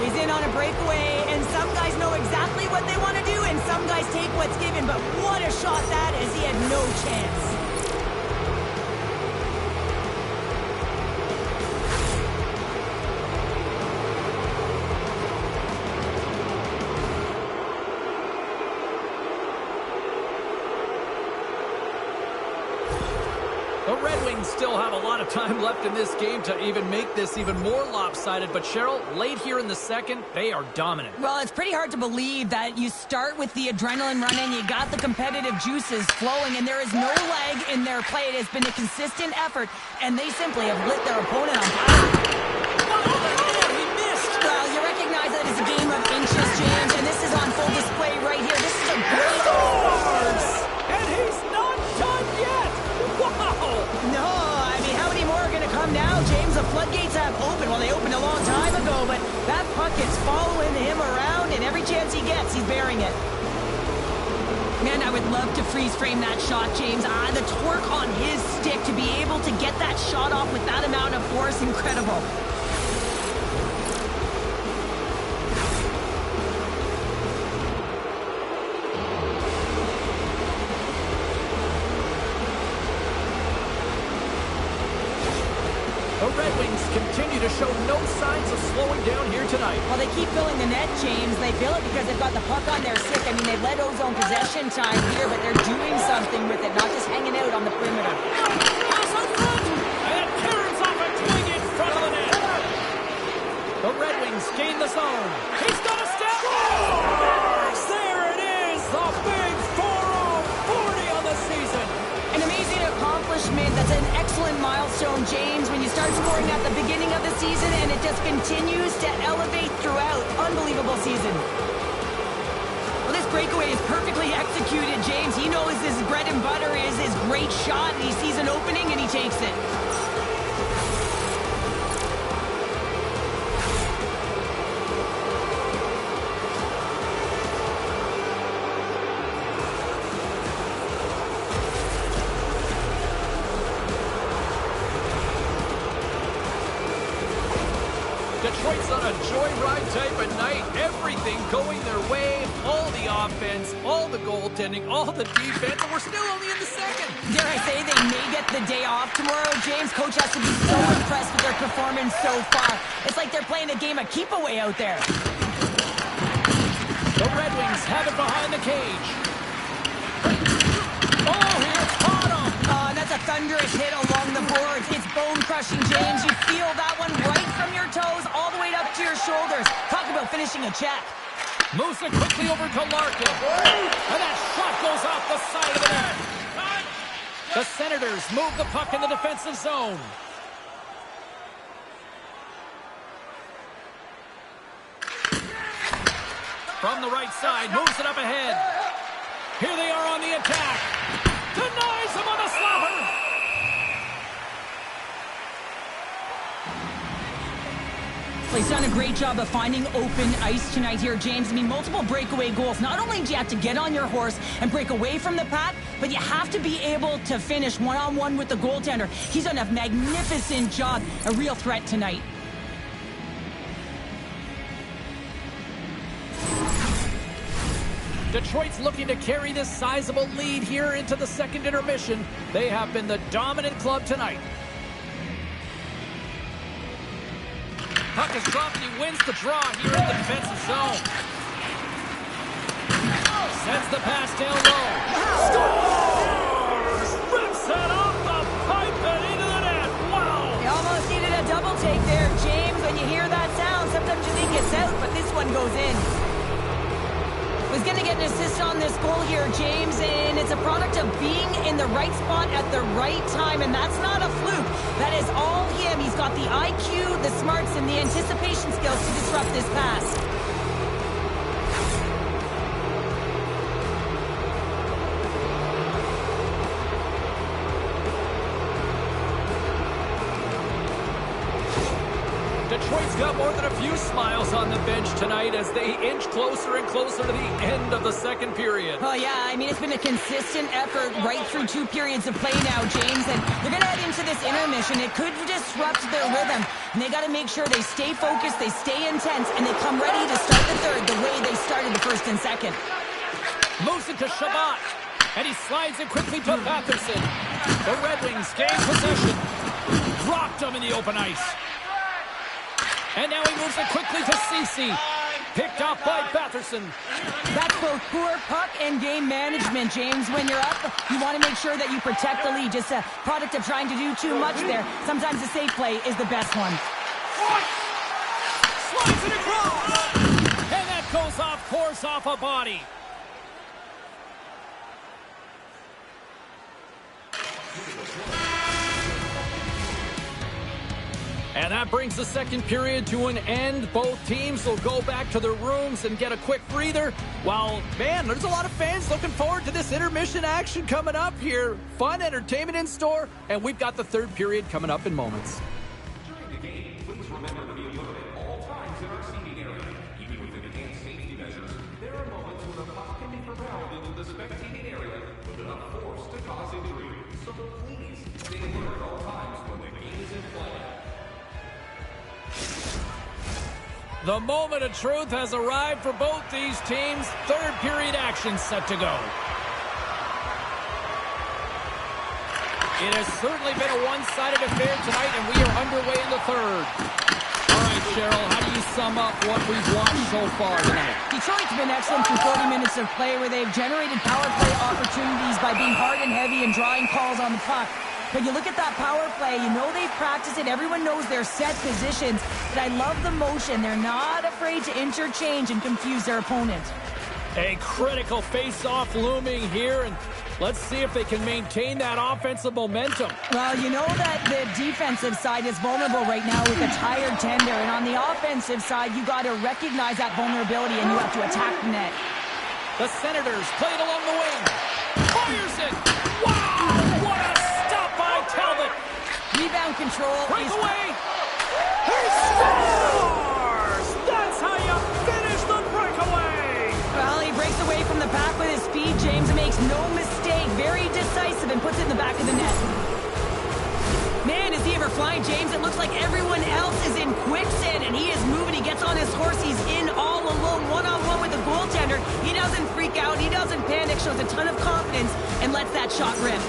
He's in on a breakaway, and some guys know exactly what they want to do, and some guys take what's given, but what a shot that is. He had no chance. The Red Wings still have a lot of time left in this game to even make this even more lopsided, but Cheryl, late here in the second, they are dominant. Well, it's pretty hard to believe that you start with the adrenaline running, you got the competitive juices flowing, and there is no lag in their play. It has been a consistent effort, and they simply have lit their opponent on fire. He missed! Well, you recognize that it's a game of inches, James, and this is on full display right here. This is a great Scores! And he's not done yet! Wow! No, I mean, how many more are going to come now, James? The floodgates have opened. Well, they opened a long time ago, but that puck is following him around, and every chance he gets, he's bearing it. Man, I would love to freeze frame that shot, James. The torque on his stick to be able to get that shot off with that amount of force, incredible. The Red Wings continue to show no signs of slowing down here tonight. Well, they keep filling the net, James. They fill it because they've got the puck on their stick. I mean, they've let ozone possession time here, but they're doing something with it, not just hanging out on the perimeter. Pass on front! And Kariéra's off a twig in front of the net. The Red Wings gain the zone. He's got a step. Scores! There it is! The big 4-0-40 on the season. An amazing accomplishment. That's an excellent milestone, James, when you start scoring at the beginning of the season and it just continues to elevate throughout. Unbelievable season. Well, this breakaway is perfectly executed, James. He knows his bread and butter is his great shot, and he sees an opening and he takes it. Detroit's on a joyride type of night. Everything going their way. All the offense, all the goaltending, all the defense, and we're still only in the second. Dare I say they may get the day off tomorrow, James? Coach has to be so impressed with their performance so far. It's like they're playing a game of keep-away out there. The Red Wings have it behind the cage. Oh, here's Otto. Oh, and that's a thunderous hit along the boards. It's bone-crushing, James. You feel that one right from your toes all the way up to your shoulders. Talk about finishing a check. Moves it quickly over to Larkin. And that shot goes off the side of the net. The Senators move the puck in the defensive zone. From the right side, moves it up ahead. Here they are on the attack. Denies him on the slapper. He's done a great job of finding open ice tonight here, James. I mean, multiple breakaway goals. Not only do you have to get on your horse and break away from the pack, but you have to be able to finish one-on-one with the goaltender. He's done a magnificent job. A real threat tonight. Detroit's looking to carry this sizable lead here into the second intermission. They have been the dominant club tonight. Puck is dropped and he wins the draw here in the defensive zone. Sends the pass down low. Scores! Rips it off the pipe and into the net. Wow! You almost needed a double take there, James. When you hear that sound, sometimes you think it's out, but this one goes in. Was going to get an assist on this goal here, James, and it's a product of being in the right spot at the right time, and that's not a fluke. That is all him. He's got the IQ, the smarts, and the anticipation skills to disrupt this pass. Detroit's got more than a few smiles on the bench tonight as they inch closer and closer to the end of the second period. Oh, yeah, I mean, it's been a consistent effort right through 2 periods of play now, James, and they're going to head into this intermission. It could disrupt their rhythm, and they got to make sure they stay focused, they stay intense, and they come ready to start the third the way they started the first and second. Moves it to Shabbat, and he slides it quickly to Batherson. The Red Wings gain possession. Dropped him in the open ice. And now he moves it quickly to Ceci. Picked off by Batherson. That's both poor puck and game management, James. When you're up, you want to make sure that you protect the lead. Just a product of trying to do too much there. Sometimes the safe play is the best one. Slides it across. And that goes off course off a body. And that brings the second period to an end. Both teams will go back to their rooms and get a quick breather. While, man, there's a lot of fans looking forward to this intermission action coming up here. Fun entertainment in store, and we've got the third period coming up in moments. During the game, please remember to be alert at all times in our seating area. Even with enhanced safety measures, there are moments when a puck can be propelled into the spectating area with enough force to cause injury. So please stay alert at all times when the game is in play. The moment of truth has arrived for both these teams. Third period action set to go. It has certainly been a one-sided affair tonight, and we are underway in the third. All right, Cheryl, how do you sum up what we've watched so far tonight? Detroit's been excellent through 40 minutes of play where they've generated power play opportunities by being hard and heavy and drawing calls on the puck. But you look at that power play, you know they've practiced it. Everyone knows their set positions. But I love the motion. They're not afraid to interchange and confuse their opponent. A critical face-off looming here, and let's see if they can maintain that offensive momentum. Well, you know that the defensive side is vulnerable right now with a tired tender. And on the offensive side, you got to recognize that vulnerability and you have to attack the net. The Senators play it along the wing. Fires it. Wow, what a stop by Talbot. Rebound control. Breakaway. He scores! That's how you finish the breakaway. Well, he breaks away from the pack with his speed. James makes no mistake. Very decisive and puts it in the back of the net. Man, is he ever flying, James? It looks like everyone else is in quicksand, and he is moving. He gets on his horse. He's in all alone, one-on-one with the goaltender. He doesn't freak out. He doesn't panic. Shows a ton of confidence and lets that shot rip.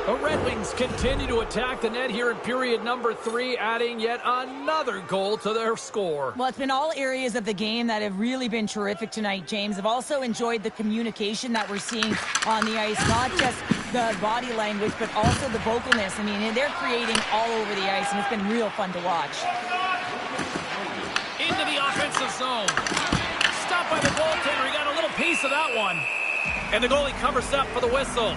The Red Wings continue to attack the net here in period number 3, adding yet another goal to their score. Well, it's been all areas of the game that have really been terrific tonight, James. I've also enjoyed the communication that we're seeing on the ice, not just the body language, but also the vocalness. I mean, they're creating all over the ice, and it's been real fun to watch. Into the offensive zone. Stopped by the goaltender. He got a little piece of that one. And the goalie covers up for the whistle.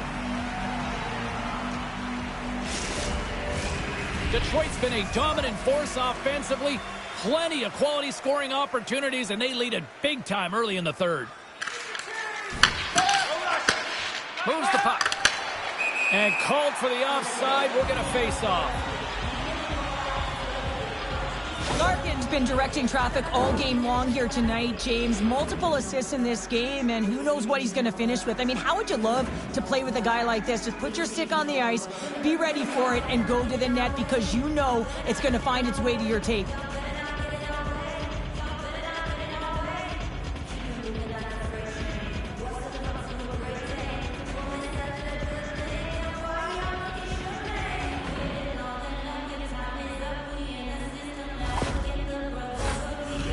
Detroit's been a dominant force offensively. Plenty of quality scoring opportunities, and they lead it big time early in the third. Moves the puck. And called for the offside. We'll get a face-off. Larkin's been directing traffic all game long here tonight, James. Multiple assists in this game, and who knows what he's going to finish with. I mean, how would you love to play with a guy like this? Just put your stick on the ice, be ready for it, and go to the net because you know it's going to find its way to your tape.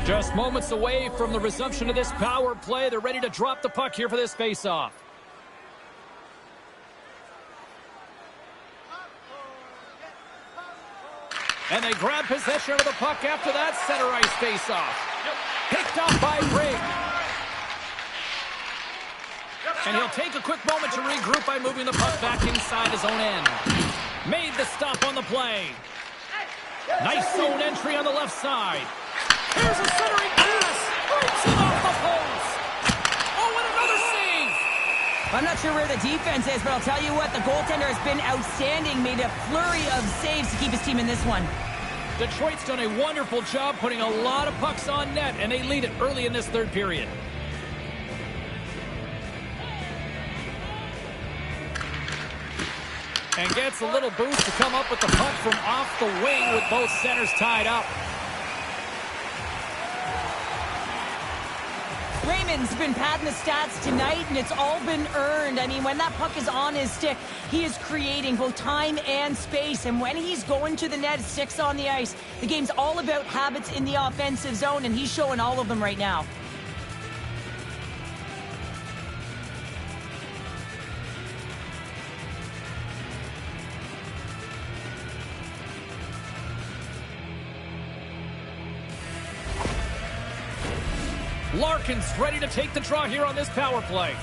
Just moments away from the resumption of this power play. They're ready to drop the puck here for this face-off. And they grab possession of the puck after that center ice face-off. Picked up by Rigg. And he'll take a quick moment to regroup by moving the puck back inside his own end. Made the stop on the play. Nice zone entry on the left side. Here's a centering pass. Breaks it off the post. Oh, and another save. I'm not sure where the defense is, but I'll tell you what, the goaltender has been outstanding. Made a flurry of saves to keep his team in this one. Detroit's done a wonderful job putting a lot of pucks on net, and they lead it early in this third period. And gets a little boost to come up with the puck from off the wing with both centers tied up. Raymond's been padding the stats tonight, and it's all been earned. I mean, when that puck is on his stick, he is creating both time and space. And when he's going to the net, sticks on the ice, the game's all about habits in the offensive zone, and he's showing all of them right now. Larkin's ready to take the draw here on this power play.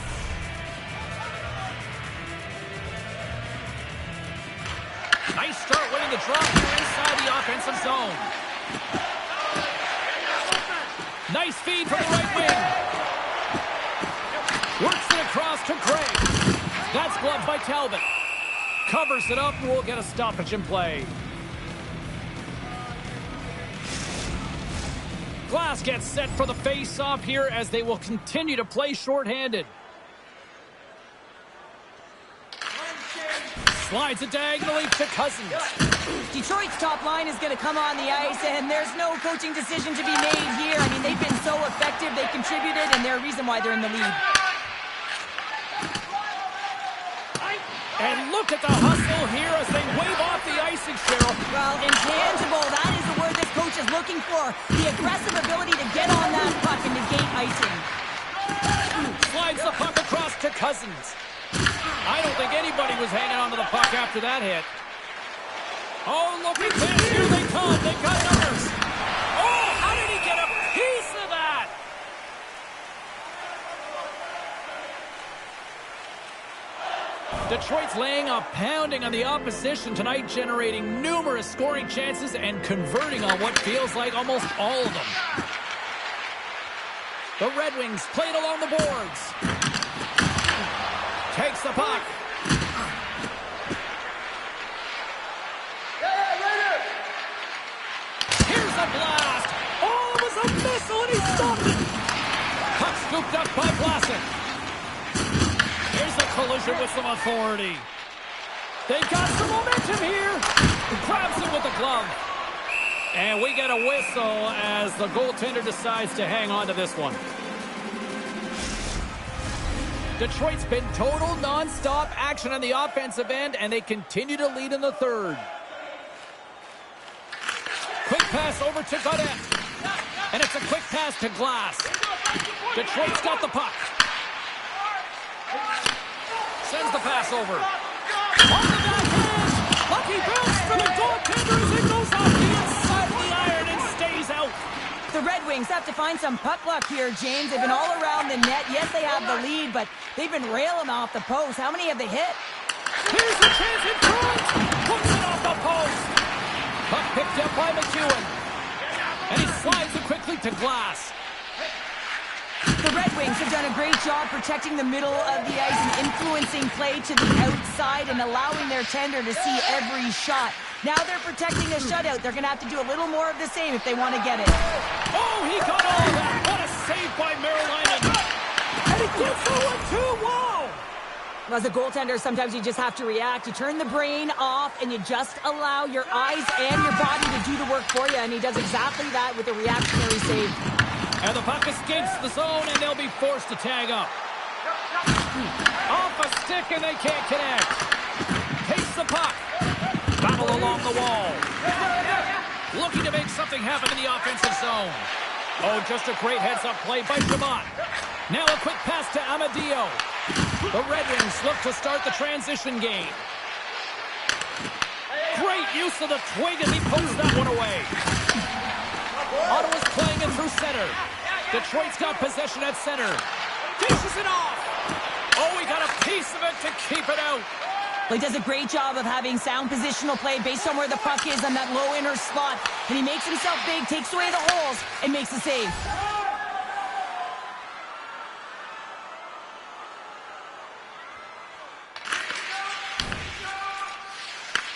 Nice start winning the draw here inside the offensive zone. Nice feed from the right wing. Works it across to Gray. That's gloved by Talbot. Covers it up, and we'll get a stoppage in play. Glass gets set for the face-off here as they will continue to play shorthanded. Slides it diagonally to Cousins. Detroit's top line is going to come on the ice, and there's no coaching decision to be made here. I mean, they've been so effective, they contributed, and they're a reason why they're in the lead. And look at the hustle here as they wave off the icing, Cheryl. Well, intangible, that is the word this coach is looking for. The aggressive ability to get on that puck and negate icing. Slides the puck across to Cousins. I don't think anybody was hanging on to the puck after that hit. Oh, look at this. Here they come. They've got numbers. Oh, how did he get a piece of that? Detroit's laying a pounding on the opposition tonight, generating numerous scoring chances and converting on what feels like almost all of them. The Red Wings play it along the boards. Takes the puck. Here's a blast. Oh, it was a missile and he stopped it. Puck scooped up by Vlasic. Here's a collision with some authority. They got some momentum here. Grabs it with the glove. And we get a whistle as the goaltender decides to hang on to this one. Detroit's been total non-stop action on the offensive end, and they continue to lead in the third. Quick pass over to Godet. And it's a quick pass to Glass. Detroit's got the puck. Sends the pass over. On the backhand. Lucky bounce for the goaltender as it goes off the inside of the iron and stays out. The Red Wings have to find some puck luck here, James. They've been all around the net. Yes, they have the lead, but they've been railing off the post. How many have they hit? Here's a chance in front. Puts it off the post. Puck picked up by McEwen. And he slides it quickly to Glass. The Red Wings have done a great job protecting the middle of the ice and influencing play to the outside and allowing their tender to see every shot. Now they're protecting a shutout. They're going to have to do a little more of the same if they want to get it. Oh, he got all of that. What a save by Merrilainen. And he gets that one too. Wow. As a goaltender, sometimes you just have to react. You turn the brain off and you just allow your eyes and your body to do the work for you. And he does exactly that with a reactionary save. And the puck escapes the zone, and they'll be forced to tag up. Off a stick, and they can't connect. Takes the puck. Battle along the wall. Looking to make something happen in the offensive zone. Oh, just a great heads-up play by Chabot. Now a quick pass to Amadio. The Red Wings look to start the transition game. Great use of the twig as he pokes that one away. Ottawa's playing it through center. Detroit's got possession at center. Dishes it off. Oh, he got a piece of it to keep it out. Well, he does a great job of having sound positional play based on where the puck is on that low inner slot. And he makes himself big, takes away the holes, and makes the save.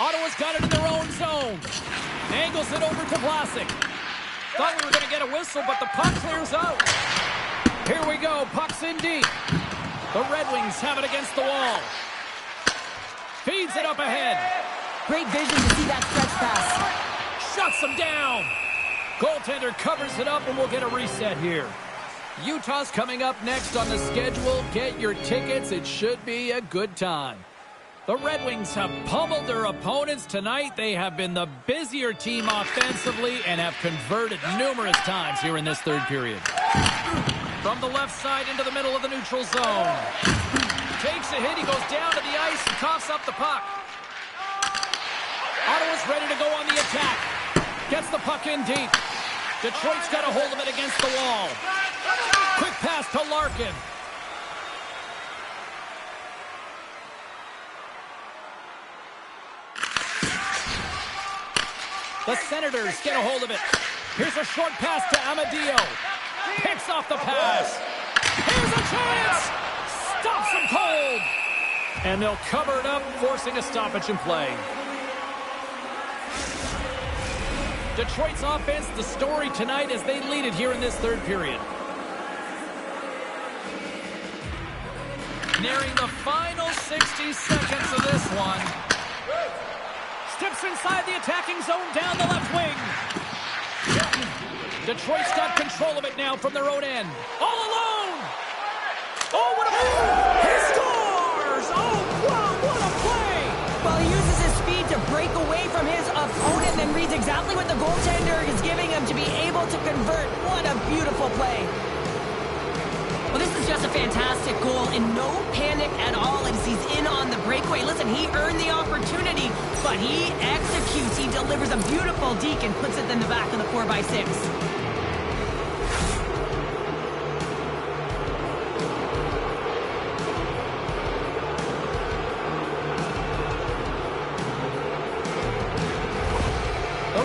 Ottawa's got it in their own zone. Angles it over to Vlasic. Thought we were going to get a whistle, but the puck clears out. Here we go. Puck's in deep. The Red Wings have it against the wall. Feeds it up ahead. Great vision to see that stretch pass. Shuts him down. Goaltender covers it up, and we'll get a reset here. Utah's coming up next on the schedule. Get your tickets. It should be a good time. The Red Wings have pummeled their opponents tonight. They have been the busier team offensively and have converted numerous times here in this third period. From the left side into the middle of the neutral zone. Takes a hit. He goes down to the ice and coughs up the puck. Ottawa's ready to go on the attack. Gets the puck in deep. Detroit's got a hold of it against the wall. Quick pass to Larkin. The Senators get a hold of it. Here's a short pass to Amadio. Picks off the pass. Here's a chance. Stops him cold. And they'll cover it up, forcing a stoppage in play. Detroit's offense, the story tonight as they lead it here in this third period. Nearing the final 60 seconds of this one. Steps inside the attacking zone down the left wing. Detroit's got control of it now from their own end. All alone. Oh, what a move. He scores. Oh, wow, what a play. Well, he uses his speed to break away from his opponent and reads exactly what the goaltender is giving him to be able to convert. What a beautiful play. Well, this is just a fantastic goal and no panic at all as he's in on the breakaway. Listen, he earned the opportunity, but he executes. He delivers a beautiful deke and puts it in the back of the 4x6.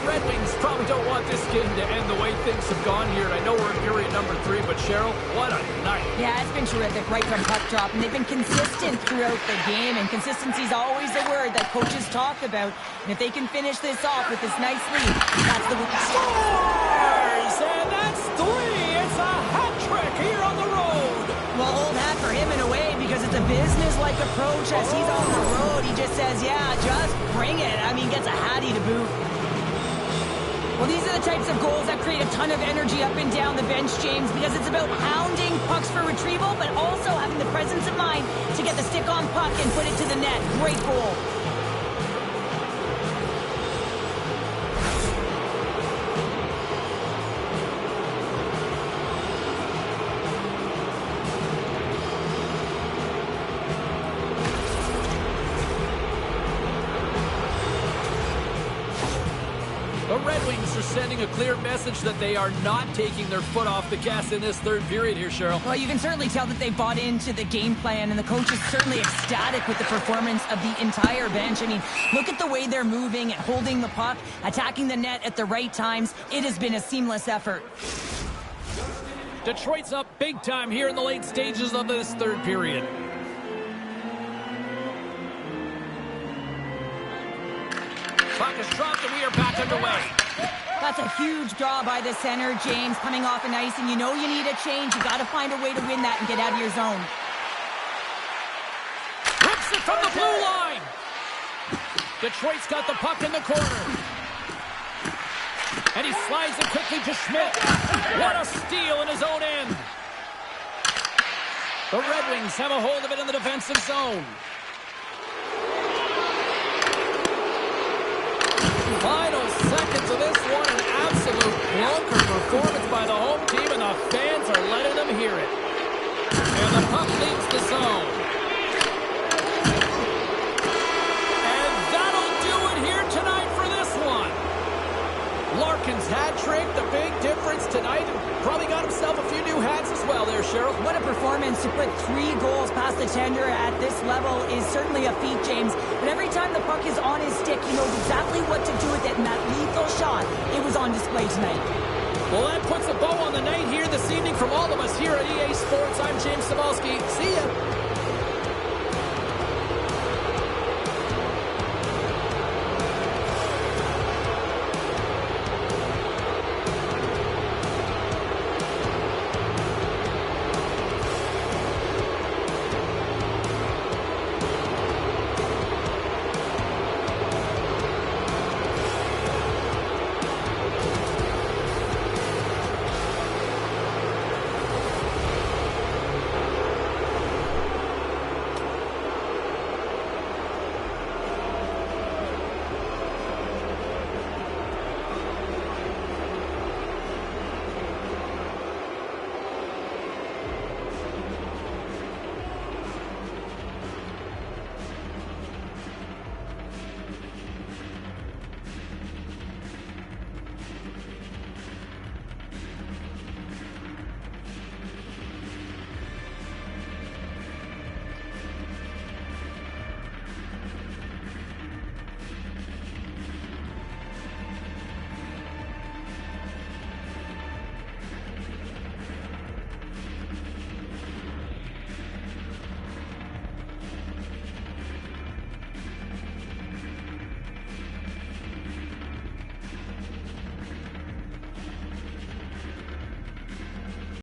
Red Wings probably don't want this game to end the way things have gone here. And I know we're in period number 3, but Cheryl, what a night. Yeah, it's been terrific right from puck drop, and they've been consistent throughout the game, and consistency is always a word that coaches talk about. And if they can finish this off with this nice lead, that's the Scores! And that's 3. It's a hat trick here on the road. Well, old hat for him in a way, because it's a business-like approach. As he's on the road, he just says, yeah, just bring it. I mean, gets a hattie to boot. Well, these are the types of goals that create a ton of energy up and down the bench, James, because it's about hounding pucks for retrieval, but also having the presence of mind to get the stick on puck and put it to the net. Great goal. The Red Wings are sending a clear message that they are not taking their foot off the gas in this third period here, Cheryl. Well, you can certainly tell that they bought into the game plan, and the coach is certainly ecstatic with the performance of the entire bench. I mean, look at the way they're moving and holding the puck, attacking the net at the right times. It has been a seamless effort. Detroit's up big time here in the late stages of this third period. Puck is dropped and we are back underway. That's a huge draw by the center, James, coming off an ice, and you know you need a change. You got to find a way to win that and get out of your zone. Rips it from the blue line. Detroit's got the puck in the corner. And he slides it quickly to Schmidt. What a steal in his own end. The Red Wings have a hold of it in the defensive zone. Final seconds of this one, an absolute clunker performance by the home team, and the fans are letting them hear it. And the puck leaves the zone. And that'll do it here tonight for this one. Larkin's hat trick, the big difference tonight. Probably got himself a few new hats as well there, Cheryl. What a performance to put 3 goals past the tender at this level is certainly a feat, James. But every time the puck is on his stick, he knows exactly what to do with it, and that lethal shot, it was on display tonight. Well, that puts a bow on the night here this evening from all of us here at EA Sports. I'm James Cybulski. See ya.